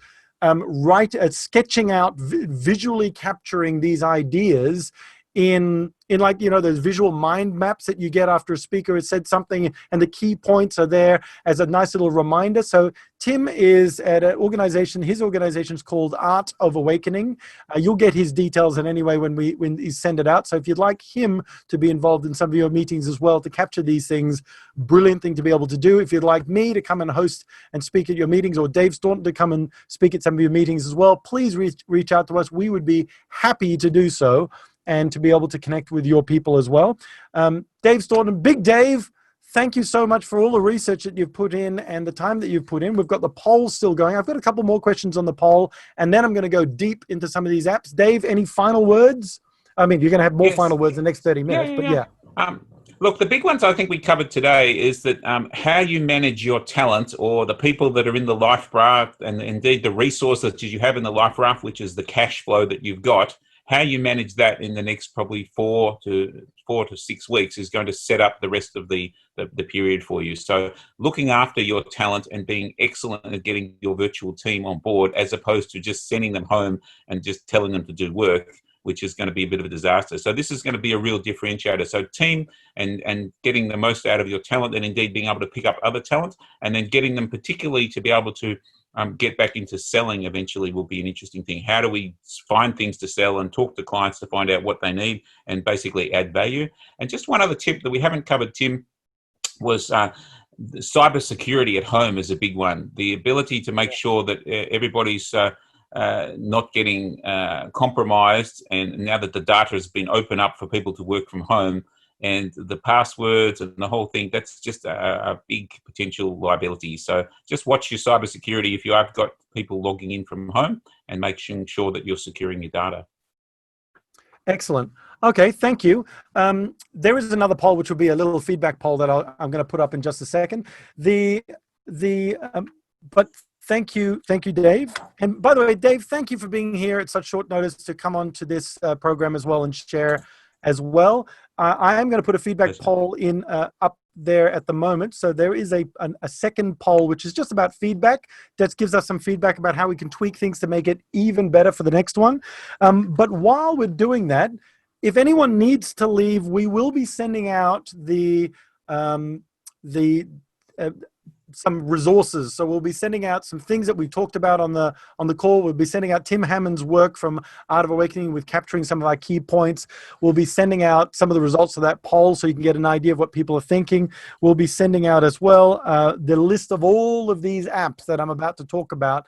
sketching out, visually capturing these ideas in like, you know, those visual mind maps that you get after a speaker has said something and the key points are there as a nice little reminder. So Tim is at an organization, his organization is called Art of Awakening. You'll get his details in any way when you send it out. So if you'd like him to be involved in some of your meetings as well to capture these things, brilliant thing to be able to do. If you'd like me to come and host and speak at your meetings, or Dave Staughton to come and speak at some of your meetings as well, please reach out to us. We would be happy to do so, and to be able to connect with your people as well. Dave Staughton, Big Dave, thank you so much for all the research that you've put in and the time that you've put in. We've got the poll still going. I've got a couple more questions on the poll, and then I'm going to go deep into some of these apps. Dave, any final words? I mean, you're going to have more final words in the next 30 minutes, but yeah. Look, the big ones I think we covered today is that how you manage your talent, or the people that are in the life raft, and indeed the resources that you have in the life raft, which is the cash flow that you've got. How you manage that in the next probably 4 to 6 weeks is going to set up the rest of the period for you. So looking after your talent and being excellent at getting your virtual team on board, as opposed to just sending them home and just telling them to do work, which is going to be a bit of a disaster. So this is going to be a real differentiator. So team and getting the most out of your talent, and indeed being able to pick up other talent, and then getting them particularly to be able to get back into selling eventually will be an interesting thing. How do we find things to sell and talk to clients to find out what they need and basically add value? And just one other tip that we haven't covered, Tim, was cyber security at home is a big one. The ability to make sure that everybody's not getting compromised, and now that the data has been opened up for people to work from home, and the passwords and the whole thing, that's just a big potential liability. So just watch your cybersecurity if you have got people logging in from home, and making sure that you're securing your data. Excellent. Okay, thank you. There is another poll, which will be a little feedback poll that I'm going to put up in just a second. But thank you, Dave. And by the way, Dave, thank you for being here at such short notice to come on to this program as well and share as well. I am going to put a feedback poll in up there at the moment. So there is a second poll, which is just about feedback. That gives us some feedback about how we can tweak things to make it even better for the next one. But while we're doing that, if anyone needs to leave, we will be sending out some resources. So we'll be sending out some things that we talked about on the call. We'll be sending out Tim Hammond's work from Art of Awakening with capturing some of our key points. We'll be sending out some of the results of that poll so you can get an idea of what people are thinking. We'll be sending out as well the list of all of these apps that I'm about to talk about,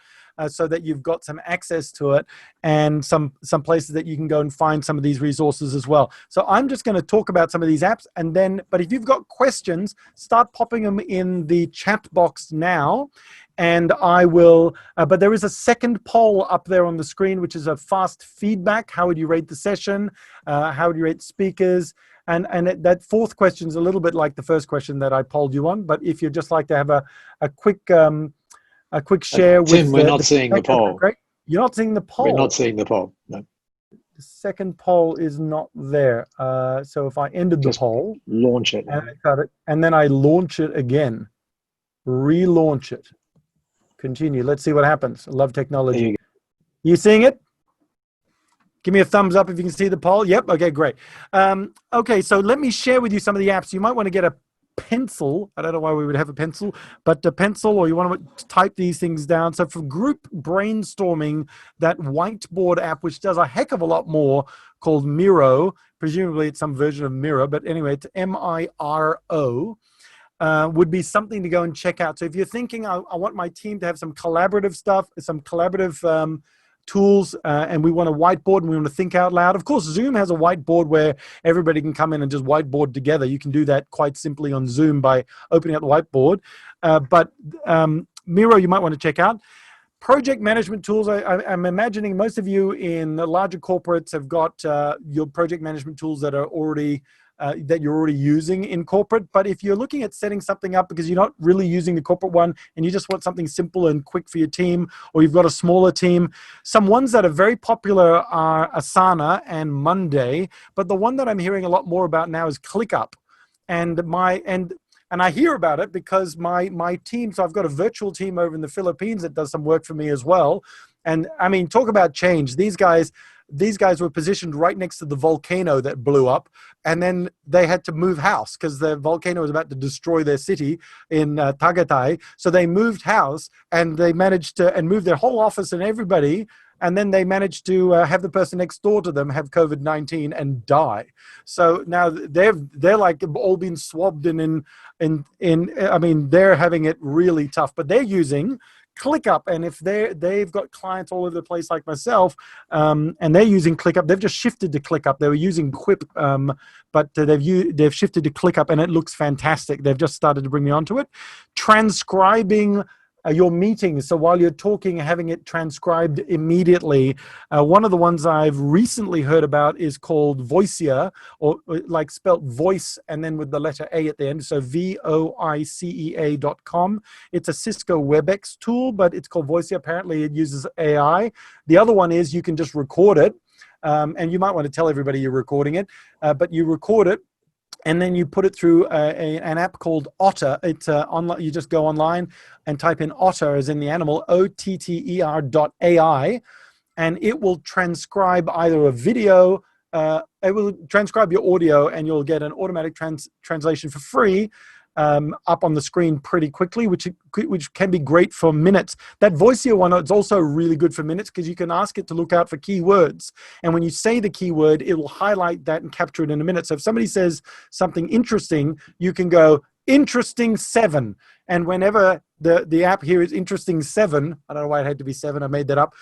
so that you've got some access to it, and some places that you can go and find some of these resources as well. So I'm just going to talk about some of these apps, and then, but if you've got questions, start popping them in the chat box now, and I will, but there is a second poll up there on the screen, which is a fast feedback. How would you rate the session? How would you rate speakers? And that fourth question is a little bit like the first question that I polled you on, but if you'd just like to have a quick share with Tim, we're not seeing the poll. Great. You're not seeing the poll. We're not seeing the poll. No. The second poll is not there. So if I ended the poll, launch it. And I cut it, and then I launch it again, relaunch it, continue. Let's see what happens. I love technology. You seeing it? Give me a thumbs up if you can see the poll. Yep. Okay, great. Okay, so let me share with you some of the apps. You might want to get a pencil. I don't know why we would have a pencil, but a pencil, or you want to type these things down. So for group brainstorming, that whiteboard app, which does a heck of a lot more, called Miro, presumably it's some version of Miro, but anyway, it's Miro, would be something to go and check out. So if you're thinking, I want my team to have some collaborative stuff, some collaborative tools, and we want a whiteboard and we want to think out loud. Of course, Zoom has a whiteboard where everybody can come in and just whiteboard together. You can do that quite simply on Zoom by opening up the whiteboard. But Miro, you might want to check out. Project management tools. I'm imagining most of you in the larger corporates have got your project management tools that are already that you're already using in corporate. But if you're looking at setting something up because you're not really using the corporate one and you just want something simple and quick for your team, or you've got a smaller team, some ones that are very popular are Asana and Monday. But the one that I'm hearing a lot more about now is ClickUp. And I hear about it because my team, so I've got a virtual team over in the Philippines that does some work for me as well. And I mean, talk about change. These guys, these guys were positioned right next to the volcano that blew up, and then they had to move house because the volcano was about to destroy their city in Tagatai. So they moved house, and they managed to and move their whole office and everybody. And then they managed to have the person next door to them have COVID-19 and die. So now they're like all been swabbed and I mean, they're having it really tough. But they're using ClickUp, and if they've got clients all over the place like myself, and they're using ClickUp, they've just shifted to ClickUp. They were using Quip, but they've shifted to ClickUp, and it looks fantastic. They've just started to bring me onto it. Transcribing your meetings. So while you're talking, having it transcribed immediately. One of the ones I've recently heard about is called Voicea, or like spelt voice and then with the letter A at the end. So voicea.com. It's a Cisco WebEx tool, but it's called Voicea. Apparently it uses AI. The other one is you can just record it. And you might want to tell everybody you're recording it, but you record it. And then you put it through an app called Otter. It's online. You just go online and type in Otter, as in the animal, OTTER.ai, and it will transcribe either a video. It will transcribe your audio, and you'll get an automatic translation for free up on the screen pretty quickly, which can be great for minutes. That Voicea one, it's also really good for minutes because you can ask it to look out for keywords. And when you say the keyword, it will highlight that and capture it in a minute. So if somebody says something interesting, you can go, interesting 7. And whenever the app here is interesting 7, I don't know why it had to be 7, I made that up.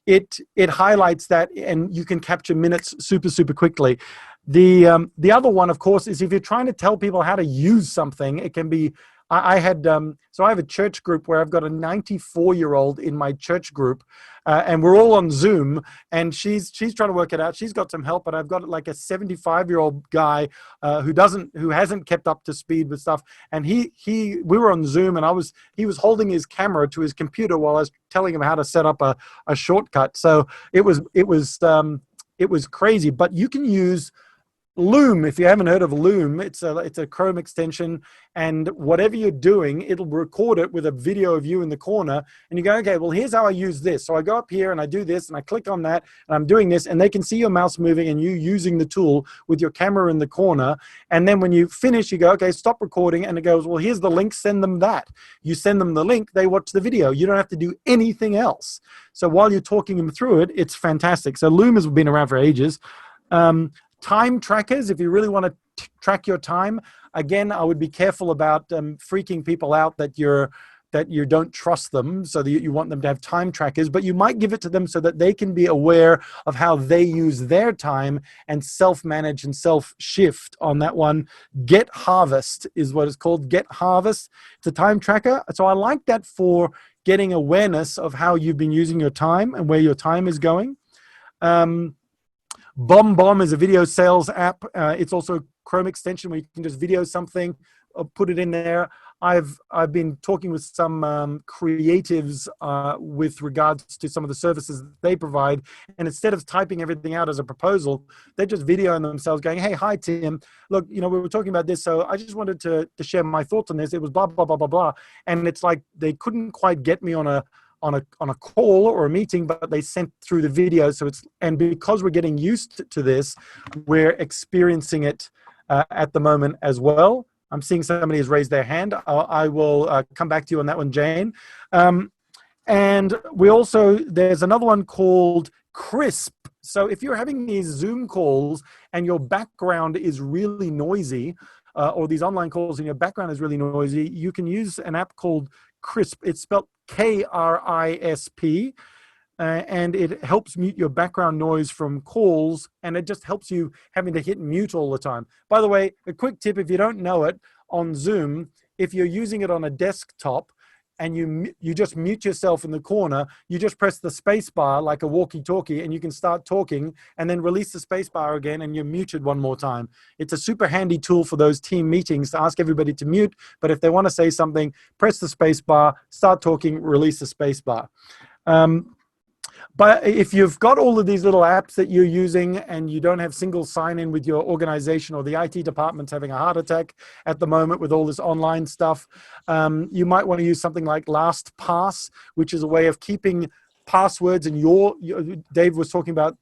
It highlights that, and you can capture minutes super quickly. The other one, of course, is if you're trying to tell people how to use something, it can be. I have a church group where I've got a 94-year-old in my church group, and we're all on Zoom, and she's trying to work it out. She's got some help, but I've got like a 75-year-old guy who hasn't kept up to speed with stuff, and we were on Zoom, and he was holding his camera to his computer while I was telling him how to set up a shortcut. So it was crazy, but you can use Loom. If you haven't heard of Loom, it's a Chrome extension, and whatever you're doing, it'll record it with a video of you in the corner, and you go, okay, well, here's how I use this. So I go up here and I do this and I click on that and I'm doing this, and they can see your mouse moving and you using the tool with your camera in the corner. And then when you finish, you go, okay, stop recording, and it goes, well, here's the link, send them that. You send them the link, they watch the video. You don't have to do anything else. So while you're talking them through it, it's fantastic. So Loom has been around for ages. Time trackers, if you really want to track your time, again, I would be careful about freaking people out that you don't trust them, so that you want them to have time trackers, but you might give it to them so that they can be aware of how they use their time and self-manage and self-shift on that one. Get Harvest is what it's called. Get Harvest. It's a time tracker. So I like that for getting awareness of how you've been using your time and where your time is going. BombBomb is a video sales app. It's also a Chrome extension where you can just video something, put it in there. I've been talking with some creatives with regards to some of the services that they provide, and instead of typing everything out as a proposal, they're just videoing themselves going, hey, hi, Tim. Look, we were talking about this, so I just wanted to share my thoughts on this. It was blah, blah, blah, blah, blah. And it's like they couldn't quite get me on a call or a meeting, but they sent through the video. And because we're getting used to this, we're experiencing it at the moment as well. I'm seeing somebody has raised their hand. I will come back to you on that one, Jane. And there's another one called Crisp. So if you're having these Zoom calls and your background is really noisy, or these online calls and your background is really noisy, you can use an app called Crisp. It's spelled KRISP, and it helps mute your background noise from calls, and it just helps you having to hit mute all the time. By the way, a quick tip, if you don't know it, on Zoom, if you're using it on a desktop and you just mute yourself in the corner, you just press the space bar like a walkie-talkie, and you can start talking and then release the space bar again, and you're muted one more time. It's a super handy tool for those team meetings to ask everybody to mute, but if they want to say something, press the space bar, start talking, release the space bar. But if you've got all of these little apps that you're using and you don't have single sign-in with your organization, or the IT department's having a heart attack at the moment with all this online stuff, you might want to use something like LastPass, which is a way of keeping passwords, and Dave was talking about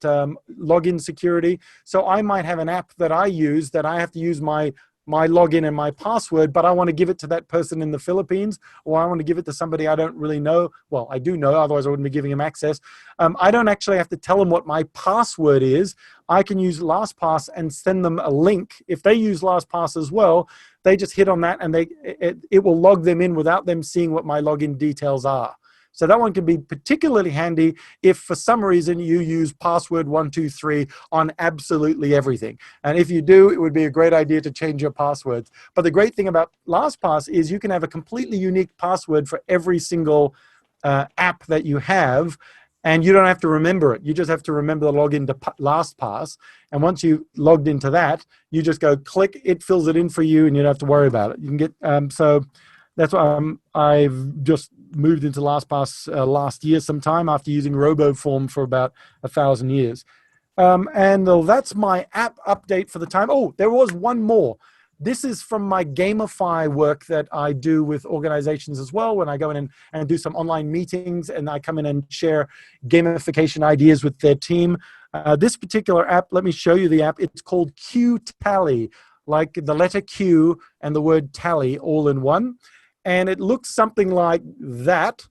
login security. So I might have an app that I use that I have to use my login and my password, but I want to give it to that person in the Philippines, or I want to give it to somebody I don't really know. Well, I do know, otherwise I wouldn't be giving them access. I don't actually have to tell them what my password is. I can use LastPass and send them a link. If they use LastPass as well, they just hit on that and it will log them in without them seeing what my login details are. So that one can be particularly handy if for some reason you use password 123 on absolutely everything. And if you do, it would be a great idea to change your passwords. But the great thing about LastPass is you can have a completely unique password for every single app that you have, and you don't have to remember it. You just have to remember the login to LastPass. And once you logged into that, you just go click, it fills it in for you, and you don't have to worry about it. You can get, so that's why I've just moved into LastPass last year sometime after using RoboForm for about 1,000 years. And that's my app update for the time. Oh, there was one more. This is from my Gamify work that I do with organizations as well, when I go in and do some online meetings and I come in and share gamification ideas with their team. This particular app, let me show you the app. It's called Q Tally, like the letter Q and the word tally all in one. And it looks something like that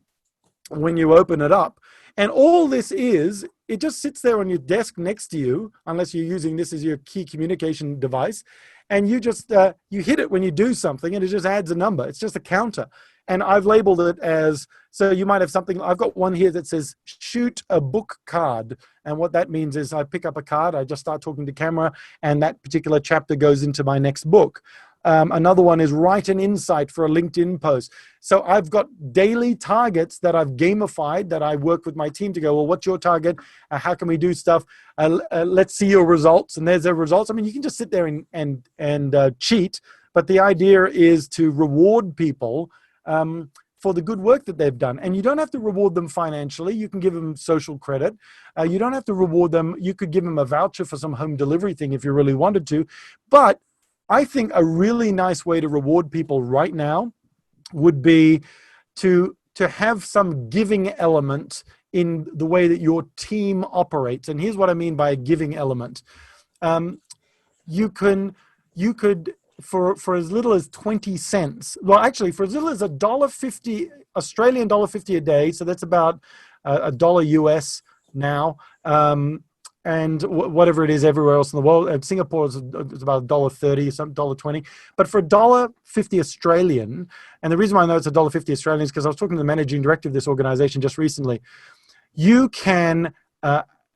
when you open it up. And all this is, it just sits there on your desk next to you, unless you're using this as your key communication device. And you just, you hit it when you do something and it just adds a number. It's just a counter. And I've labeled it as, so you might have something, I've got one here that says, shoot a book card. And what that means is I pick up a card, I just start talking to camera, and that particular chapter goes into my next book. Another one is write an insight for a LinkedIn post. So I've got daily targets that I've gamified, that I work with my team to go, well, what's your target? How can we do stuff? Let's see your results. And there's their results. I mean, you can just sit there and cheat, but the idea is to reward people for the good work that they've done. And you don't have to reward them financially. You can give them social credit. You don't have to reward them. You could give them a voucher for some home delivery thing if you really wanted to. But I think a really nice way to reward people right now would be to have some giving element in the way that your team operates. And here's what I mean by a giving element. You could for as little as 20 cents, well, actually for as little as $1.50, Australian $1.50 a day, so that's about $1 US now, and whatever it is everywhere else in the world. Singapore is about $1.30, some $1.20. But for $1.50 Australian, and the reason why I know it's $1.50 Australian is because I was talking to the managing director of this organization just recently. You can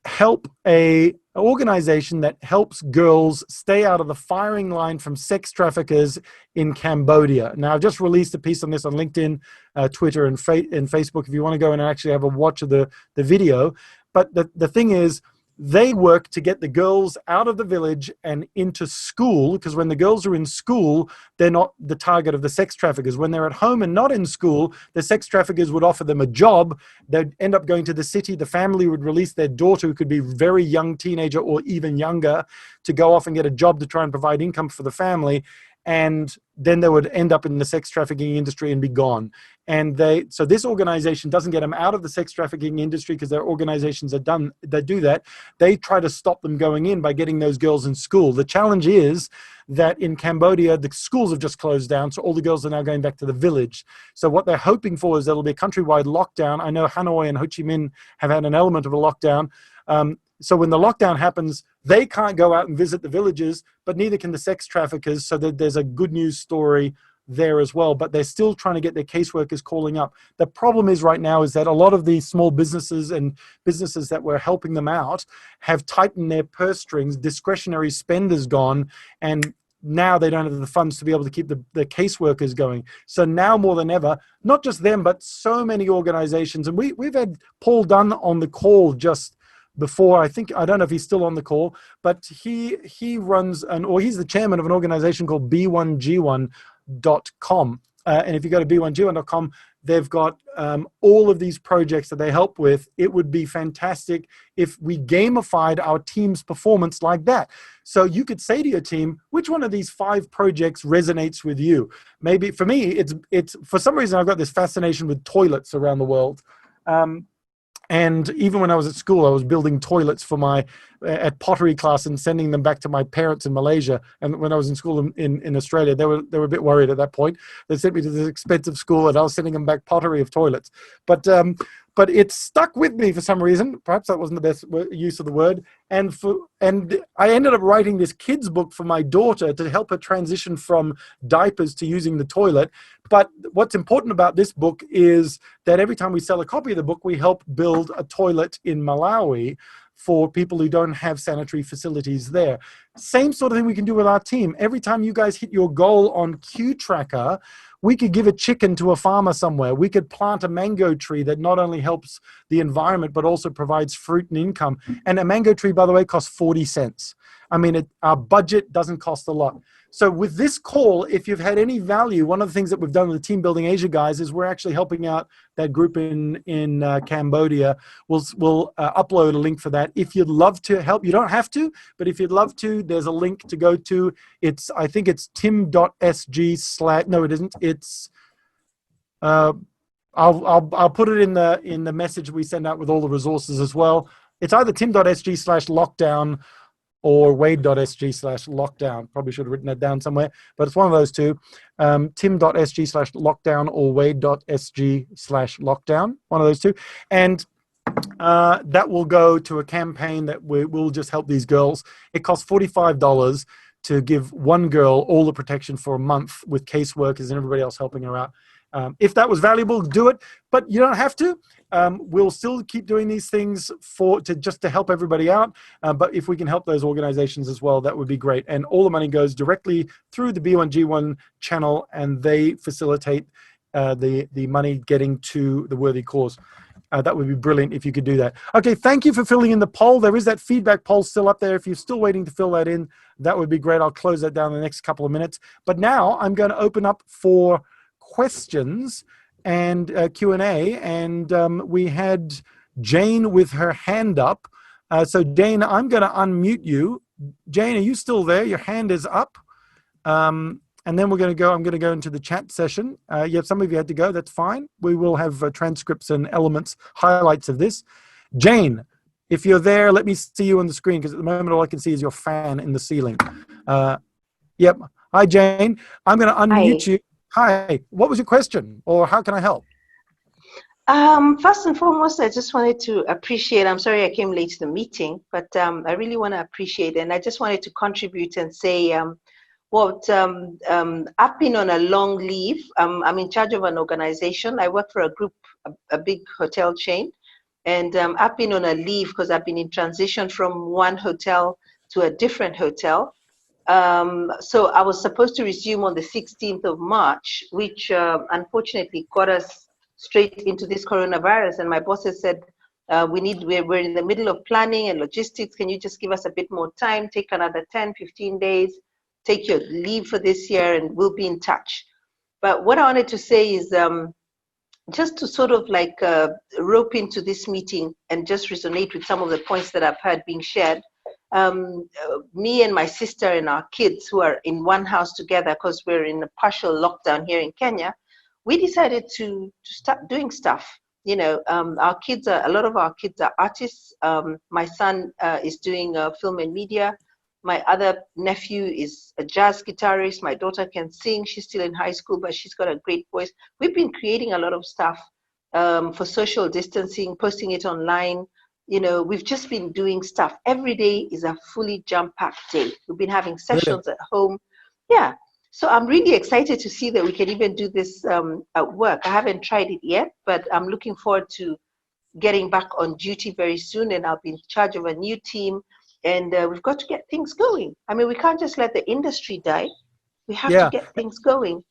help an organization that helps girls stay out of the firing line from sex traffickers in Cambodia. Now, I've just released a piece on this on LinkedIn, Twitter, and Facebook if you want to go in and actually have a watch of the video. But the thing is, they work to get the girls out of the village and into school, because when the girls are in school, they're not the target of the sex traffickers. When they're at home and not in school, the sex traffickers would offer them a job. They'd end up going to the city. The family would release their daughter, who could be a very young teenager or even younger, to go off and get a job to try and provide income for the family. And then they would end up in the sex trafficking industry and be gone. And so this organization doesn't get them out of the sex trafficking industry, because there are organizations that do that. They try to stop them going in by getting those girls in school. The challenge is that in Cambodia, the schools have just closed down, so all the girls are now going back to the village. So what they're hoping for is there'll be a countrywide lockdown. I know Hanoi and Ho Chi Minh have had an element of a lockdown. So when the lockdown happens, they can't go out and visit the villages, but neither can the sex traffickers, so that there's a good news story there as well. But they're still trying to get their caseworkers calling up. The problem is right now is that a lot of these small businesses and businesses that were helping them out have tightened their purse strings, discretionary spend is gone, and now they don't have the funds to be able to keep the caseworkers going. So now more than ever, not just them, but so many organizations, and we've had Paul Dunn on the call just before. I don't know if he's still on the call, but he runs he's the chairman of an organization called b1g1.com. And if you go to b1g1.com, they've got all of these projects that they help with. It would be fantastic if we gamified our team's performance like that. So you could say to your team, which one of these 5 projects resonates with you? Maybe for me, it's for some reason, I've got this fascination with toilets around the world. And even when I was at school, I was building toilets for my at pottery class and sending them back to my parents in Malaysia. And when I was in school in Australia, they were a bit worried at that point. They sent me to this expensive school, and I was sending them back pottery of toilets. But it stuck with me for some reason. Perhaps that wasn't the best use of the word. And I ended up writing this kids book for my daughter to help her transition from diapers to using the toilet. But what's important about this book is that every time we sell a copy of the book, we help build a toilet in Malawi for people who don't have sanitary facilities there. Same sort of thing we can do with our team. Every time you guys hit your goal on Q Tracker, we could give a chicken to a farmer somewhere. We could plant a mango tree that not only helps the environment, but also provides fruit and income. And a mango tree, by the way, costs 40 cents. I mean, our budget doesn't cost a lot. So with this call, if you've had any value, one of the things that we've done with the Team Building Asia guys is we're actually helping out that group in Cambodia. We'll upload a link for that. If you'd love to help, you don't have to, but if you'd love to, there's a link to go to. I think it's tim.sg/ no, it isn't. It's I'll put it in the message we send out with all the resources as well. It's either tim.sg/lockdown or wade.sg/lockdown. Probably should have written that down somewhere, but it's one of those two. Tim.sg/lockdown or wade.sg/lockdown, one of those two. And that will go to a campaign that will just help these girls. It costs $45 to give one girl all the protection for a month with caseworkers and everybody else helping her out. If that was valuable, do it, but you don't have to. We'll still keep doing these things just to help everybody out. But if we can help those organizations as well, that would be great. And all the money goes directly through the B1G1 channel, and they facilitate the money getting to the worthy cause. That would be brilliant if you could do that. Okay, thank you for filling in the poll. There is that feedback poll still up there. If you're still waiting to fill that in, that would be great. I'll close that down in the next couple of minutes. But now I'm going to open up for questions and Q&A, and we had Jane with her hand up. So Jane, I'm going to unmute you. Jane, are you still there? Your hand is up. And then I'm going to go into the chat session. Some of you had to go. That's fine. We will have transcripts and elements, highlights of this. Jane, if you're there, let me see you on the screen, because at the moment all I can see is your fan in the ceiling. Yep. Hi, Jane. I'm going to unmute you. Hi, what was your question, or how can I help? First and foremost, I just wanted to appreciate, I'm sorry I came late to the meeting, but I really want to appreciate, and I just wanted to contribute and say I've been on a long leave. I'm in charge of an organization. I work for a group, a big hotel chain, and I've been on a leave because I've been in transition from one hotel to a different hotel. So I was supposed to resume on the 16th of March, which unfortunately got us straight into this coronavirus. And my boss has said, we're in the middle of planning and logistics. Can you just give us a bit more time, take another 10, 15 days, take your leave for this year, and we'll be in touch. But what I wanted to say is just to sort of like rope into this meeting and just resonate with some of the points that I've heard being shared. Me and my sister and our kids, who are in one house together because we're in a partial lockdown here in Kenya, we decided to start doing stuff. A lot of our kids are artists. My son is doing film and media. My other nephew is a jazz guitarist. My daughter can sing. She's still in high school, but she's got a great voice. We've been creating a lot of stuff for social distancing, posting it online. We've just been doing stuff. Every day is a fully jam-packed day. We've been having sessions at home. Yeah. So I'm really excited to see that we can even do this at work. I haven't tried it yet, but I'm looking forward to getting back on duty very soon, and I'll be in charge of a new team, and we've got to get things going. I mean, we can't just let the industry die. We have to get things going.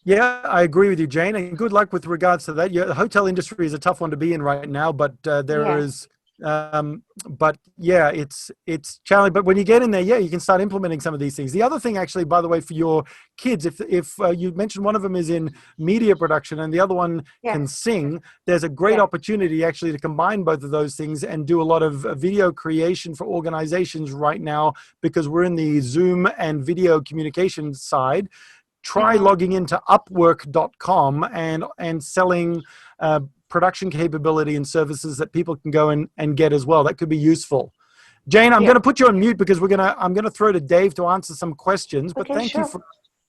Yeah, I agree with you, Jane, and good luck with regards to that. The hotel industry is a tough one to be in right now, but it's challenging. But when you get in there, you can start implementing some of these things. The other thing, actually, by the way, for your kids, if you mentioned one of them is in media production and the other one can sing, there's a great opportunity actually to combine both of those things and do a lot of video creation for organizations right now, because we're in the Zoom and video communication side. Try logging into upwork.com and selling production capability and services that people can go and get as well. That could be useful. Jane, I'm going to put you on mute because I'm going to throw to Dave to answer some questions. But Okay, thank you sure. for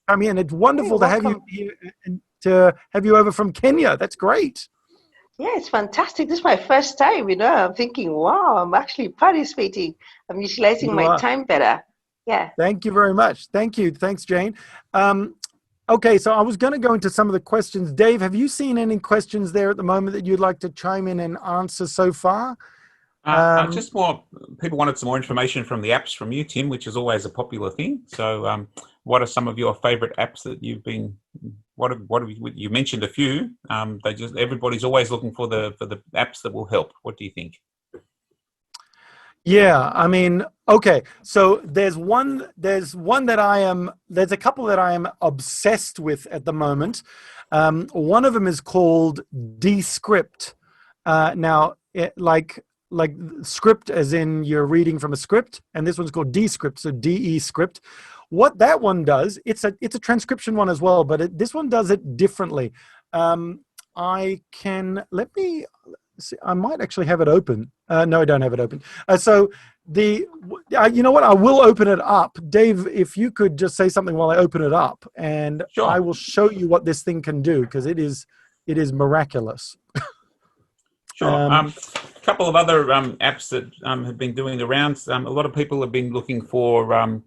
coming in. It's wonderful to have you welcome. here and to have you over from Kenya. That's great. Yeah, it's fantastic. This is my first time, I'm thinking, wow, I'm actually participating. I'm utilizing You my are. time better. Yeah. Thank you very much. Thank you. Thanks, Jane. Okay, so I was going to go into some of the questions. Dave, have you seen any questions there at the moment that you'd like to chime in and answer so far? Just more, people wanted some more information from the apps from you, Tim, which is always a popular thing. So what are some of your favorite apps that you've been, you mentioned a few, everybody's always looking for the apps that will help. What do you think? Yeah, I mean, okay. So there's a couple that I am obsessed with at the moment. One of them is called Descript. Now, like script as in you're reading from a script, and this one's called Descript, so DE script. What that one does, it's a transcription one as well, but this one does it differently. I might actually have it open. No, I don't have it open. So you know what? I will open it up. Dave, if you could just say something while I open it up, and Sure. I will show you what this thing can do, because it is miraculous. Sure. A couple of other apps that have been doing the rounds. A lot of people have been looking for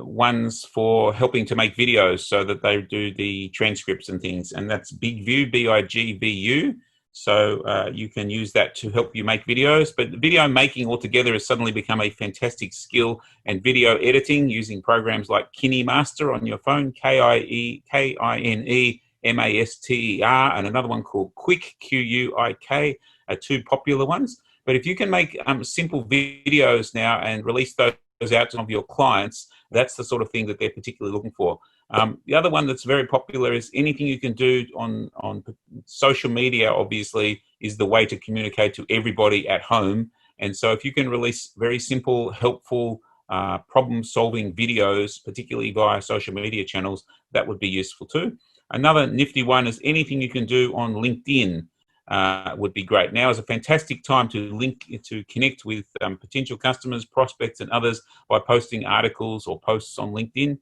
ones for helping to make videos so that they do the transcripts and things. And that's BigView, BIGVU. So you can use that to help you make videos. But video making altogether has suddenly become a fantastic skill, and video editing using programs like KineMaster on your phone, KineMaster, and another one called Quick, QUIK, are two popular ones. But if you can make simple videos now and release those out to some of your clients, that's the sort of thing that they're particularly looking for. The other one that's very popular is anything you can do on social media, obviously, is the way to communicate to everybody at home. And so if you can release very simple, helpful, problem-solving videos, particularly via social media channels, that would be useful too. Another nifty one is anything you can do on LinkedIn would be great. Now is a fantastic time to connect with potential customers, prospects, and others by posting articles or posts on LinkedIn,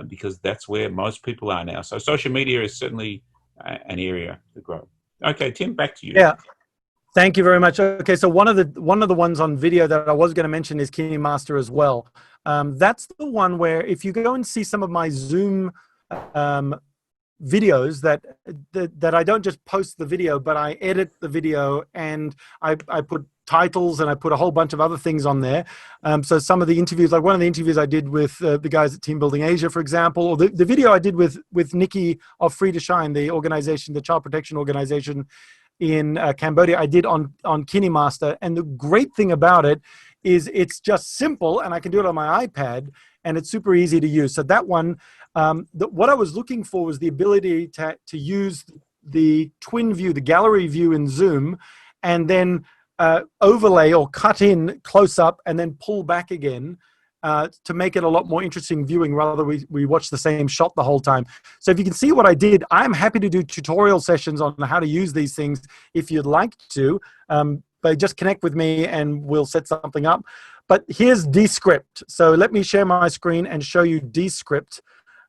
because that's where most people are now. So social media is certainly an area to grow. Okay, Tim, back to you. Yeah. Thank you very much. Okay, so one of the ones on video that I was going to mention is KineMaster as well. That's the one where if you go and see some of my Zoom videos that I don't just post the video, but I edit the video and I put titles and I put a whole bunch of other things on there. So some of the interviews, like one of the interviews I did with the guys at Team Building Asia, for example, or the video I did with Nikki of Free to Shine, the organization, the child protection organization in Cambodia, I did on KineMaster. And the great thing about it is it's just simple, and I can do it on my iPad, and it's super easy to use. So that one, what I was looking for was the ability to use the twin view, the gallery view in Zoom, and then overlay or cut in close up and then pull back again to make it a lot more interesting viewing, rather we watch the same shot the whole time. So if you can see what I did, I'm happy to do tutorial sessions on how to use these things if you'd like to. But just connect with me and we'll set something up. But here's Descript. So let me share my screen and show you Descript.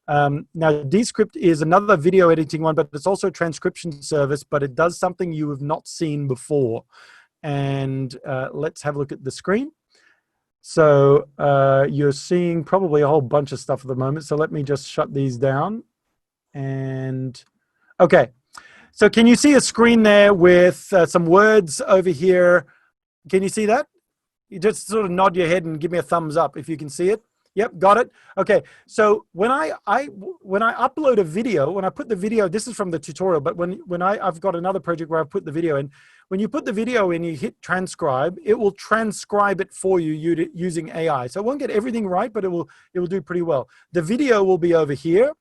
Now, Descript is another video editing one, but it's also a transcription service, but it does something you have not seen before. And let's have a look at the screen. So you're seeing probably a whole bunch of stuff at the moment. So let me just shut these down. And okay. So can you see a screen there with some words over here? Can you see that? You just sort of nod your head and give me a thumbs up if you can see it. Yep, got it. Okay, so when I upload a video, when I put the video, this is from the tutorial, but I've got another project where I put the video in. When you put the video in, you hit transcribe, it will transcribe it for you using AI. So it won't get everything right, but it will do pretty well. The video will be over here,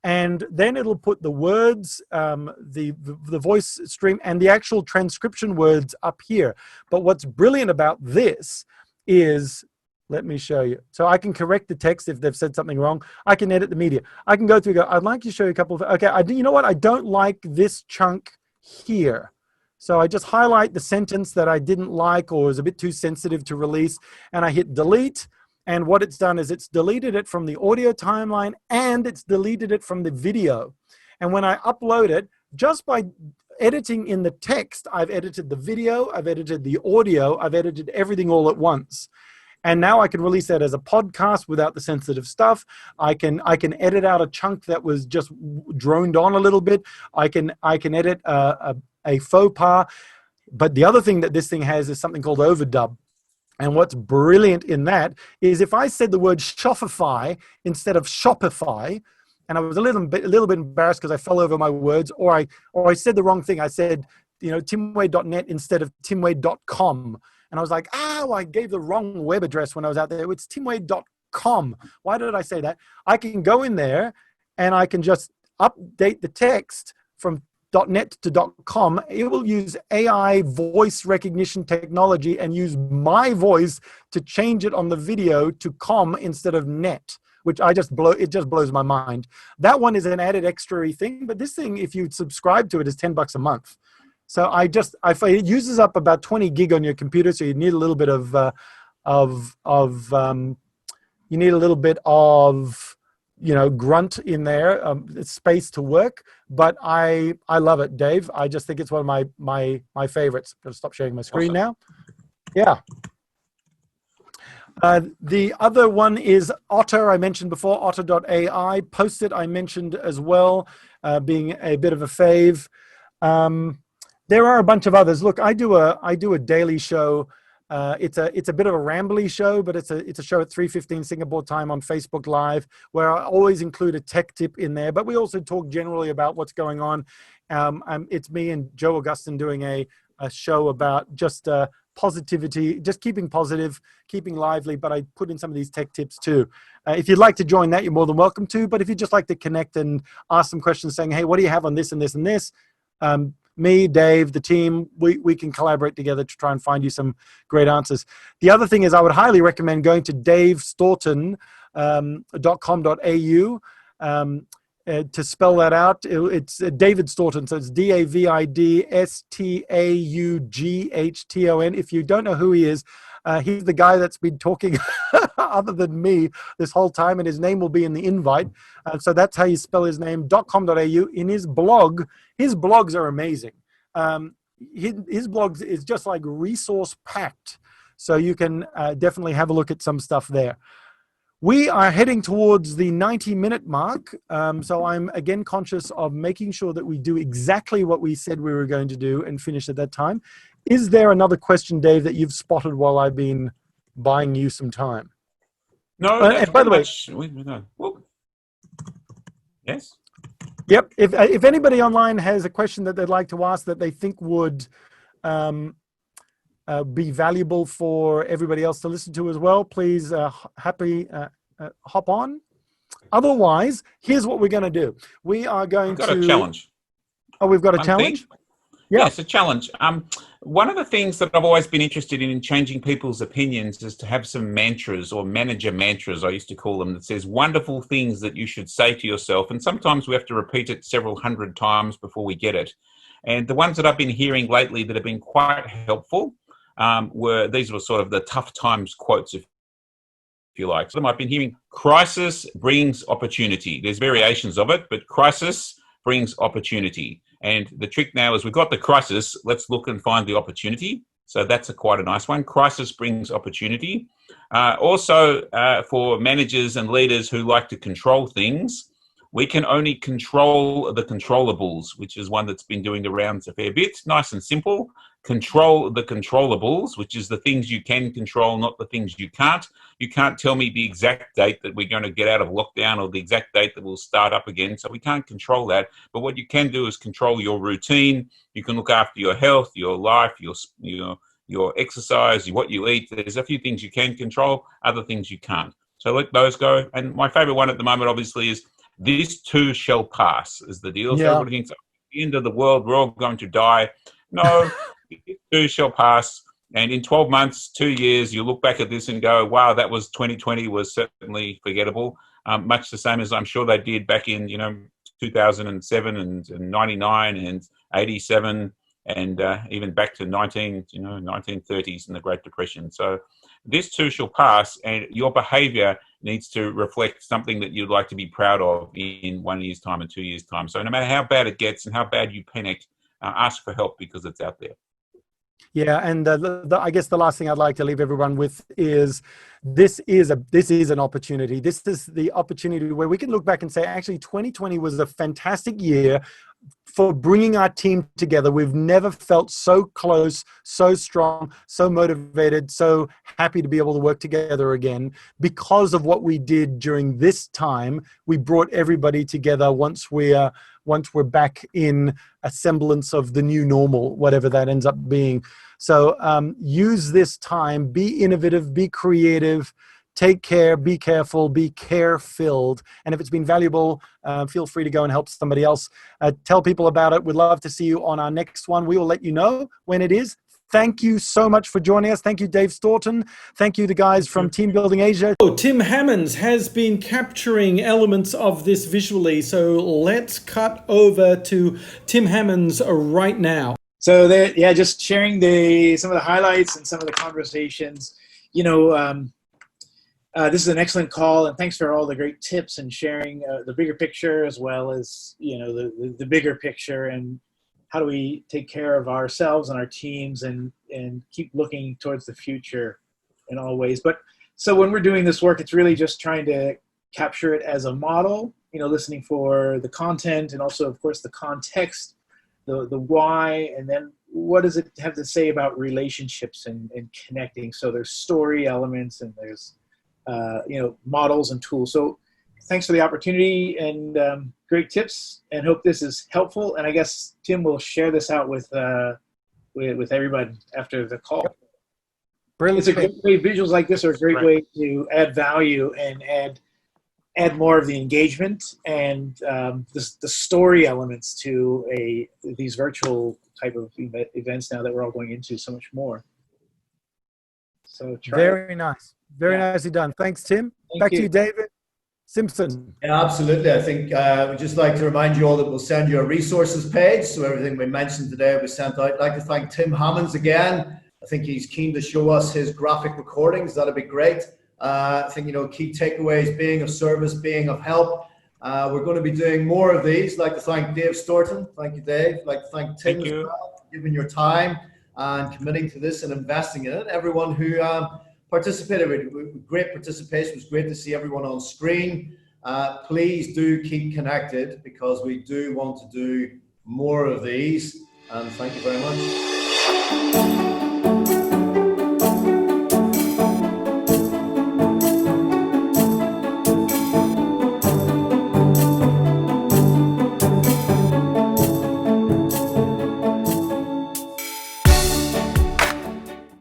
and then it'll put the words, the voice stream, and the actual transcription words up here. But what's brilliant about this is, let me show you. So I can correct the text if they've said something wrong. I can edit the media. I can go through and go, I'd like to show you a couple of, okay, you know what? I don't like this chunk here. So I just highlight the sentence that I didn't like or was a bit too sensitive to release, and I hit delete. And what it's done is it's deleted it from the audio timeline and it's deleted it from the video. And when I upload it, just by editing in the text, I've edited the video, I've edited the audio, I've edited everything all at once. And now I can release that as a podcast without the sensitive stuff. I can edit out a chunk that was just droned on a little bit. I can edit a faux pas. But the other thing that this thing has is something called overdub. And what's brilliant in that is if I said the word Shopify instead of Shopify, and I was a little bit embarrassed because I fell over my words, or I said the wrong thing. I said, timwade.net instead of timwade.com. And I was like, I gave the wrong web address when I was out there. It's timwade.com. Why did I say that? I can go in there and I can just update the text from .net to .com. It will use AI voice recognition technology and use my voice to change it on the video to com instead of net, which it just blows my mind. That one is an added extra thing, but this thing, if you subscribe to it, is $10 a month. So it uses up about 20 gig on your computer, so you need a little bit of grunt in there, space to work. But I love it, Dave. I just think it's one of my favorites. I'm gonna stop sharing my screen now. Yeah. The other one is Otter. I mentioned before, otter.ai. Post-it I mentioned as well, being a bit of a fave. There are a bunch of others. Look, I do a daily show. It's a bit of a rambly show, but it's a show at 3:15 Singapore time on Facebook Live, where I always include a tech tip in there. But we also talk generally about what's going on. It's me and Joe Augustin doing a show about just positivity, just keeping positive, keeping lively. But I put in some of these tech tips too. If you'd like to join that, you're more than welcome to. But if you'd just like to connect and ask some questions, saying, "Hey, what do you have on this and this and this?" Me, Dave, the team, we can collaborate together to try and find you some great answers. The other thing is I would highly recommend going to davestaughton.com.au to spell that out. It's David Staughton, so it's DavidStaughton. If you don't know who he is, he's the guy that's been talking other than me this whole time, and his name will be in the invite. So that's how you spell his name, .com.au. In his blogs are amazing. His blogs is just like resource packed. So you can definitely have a look at some stuff there. We are heading towards the 90-minute mark. So I'm again conscious of making sure that we do exactly what we said we were going to do and finish at that time. Is there another question, Dave, that you've spotted while I've been buying you some time? No, and by the way, yes. Yep. If anybody online has a question that they'd like to ask that they think would be valuable for everybody else to listen to as well, please hop on. Otherwise, here's what we're going to do. We are going We've got a challenge. Oh, we've got a challenge? Yeah, it's a challenge. One of the things that I've always been interested in changing people's opinions is to have some mantras, or manager mantras, I used to call them, that says wonderful things that you should say to yourself. And sometimes we have to repeat it several hundred times before we get it. And the ones that I've been hearing lately that have been quite helpful these were sort of the tough times quotes, if you like. So I've been hearing, crisis brings opportunity. There's variations of it, but crisis brings opportunity. And the trick now is we've got the crisis, let's look and find the opportunity. So that's quite a nice one. Crisis brings opportunity. Also, for managers and leaders who like to control things, we can only control the controllables, which is one that's been doing the rounds a fair bit. Nice and simple. Control the controllables, which is the things you can control, not the things you can't. You can't tell me the exact date that we're going to get out of lockdown or the exact date that we'll start up again. So we can't control that. But what you can do is control your routine. You can look after your health, your life, your exercise, what you eat. There's a few things you can control, other things you can't. So let those go. And my favorite one at the moment, obviously, is this too shall pass, is the deal. So everybody thinks, at the end of the world, we're all going to die. No, this too shall pass. And in 12 months, 2 years, you look back at this and go, wow, that was 2020 was certainly forgettable. Much the same as I'm sure they did back in, 2007 and 99 and 87 and even back to 1930s and the Great Depression. So this too shall pass, and your behaviour needs to reflect something that you'd like to be proud of in 1 year's time and 2 years' time. So no matter how bad it gets and how bad you panic, ask for help because it's out there. Yeah, and I guess the last thing I'd like to leave everyone with is this is an opportunity. This is the opportunity where we can look back and say, actually, 2020 was a fantastic year for bringing our team together. We've never felt so close, so strong, so motivated, so happy to be able to work together again because of what we did during this time. We brought everybody together once we're back in a semblance of the new normal, whatever that ends up being. So use this time, be innovative, be creative, take care, be careful, be care-filled. And if it's been valuable, feel free to go and help somebody else. Tell people about it. We'd love to see you on our next one. We will let you know when it is. Thank you so much for joining us. Thank you, Dave Staughton. Thank you, the guys from Team Building Asia. Tim Hammonds has been capturing elements of this visually. So let's cut over to Tim Hammonds right now. So just sharing some of the highlights and some of the conversations. This is an excellent call, and thanks for all the great tips and sharing the bigger picture as well as the bigger picture and how do we take care of ourselves and our teams and keep looking towards the future in all ways. But so when we're doing this work, it's really just trying to capture it as a model, listening for the content and also, of course, the context, the why, and then what does it have to say about relationships and connecting. So there's story elements and there's models and tools. So thanks for the opportunity and great tips, and hope this is helpful. And I guess Tim will share this out with everybody after the call. Brilliant. It's a great way. Visuals like this are a great way to add value and add more of the engagement and the story elements to these virtual type of events now that we're all going into so much more. So very nice. Very nicely done. Thanks, Tim. Back to you, David Simpson. Yeah, absolutely. I think we'd just like to remind you all that we'll send you a resources page. So everything we mentioned today will be sent out. I'd like to thank Tim Hammonds again. I think he's keen to show us his graphic recordings. That'd be great. I think, key takeaways, being of service, being of help. We're going to be doing more of these. I'd like to thank Dave Staughton. Thank you, Dave. I'd like to thank Tim as well for giving your time and committing to this and investing in it. Everyone who participated with great participation. It was great to see everyone on screen. Please do keep connected because we do want to do more of these. And thank you very much.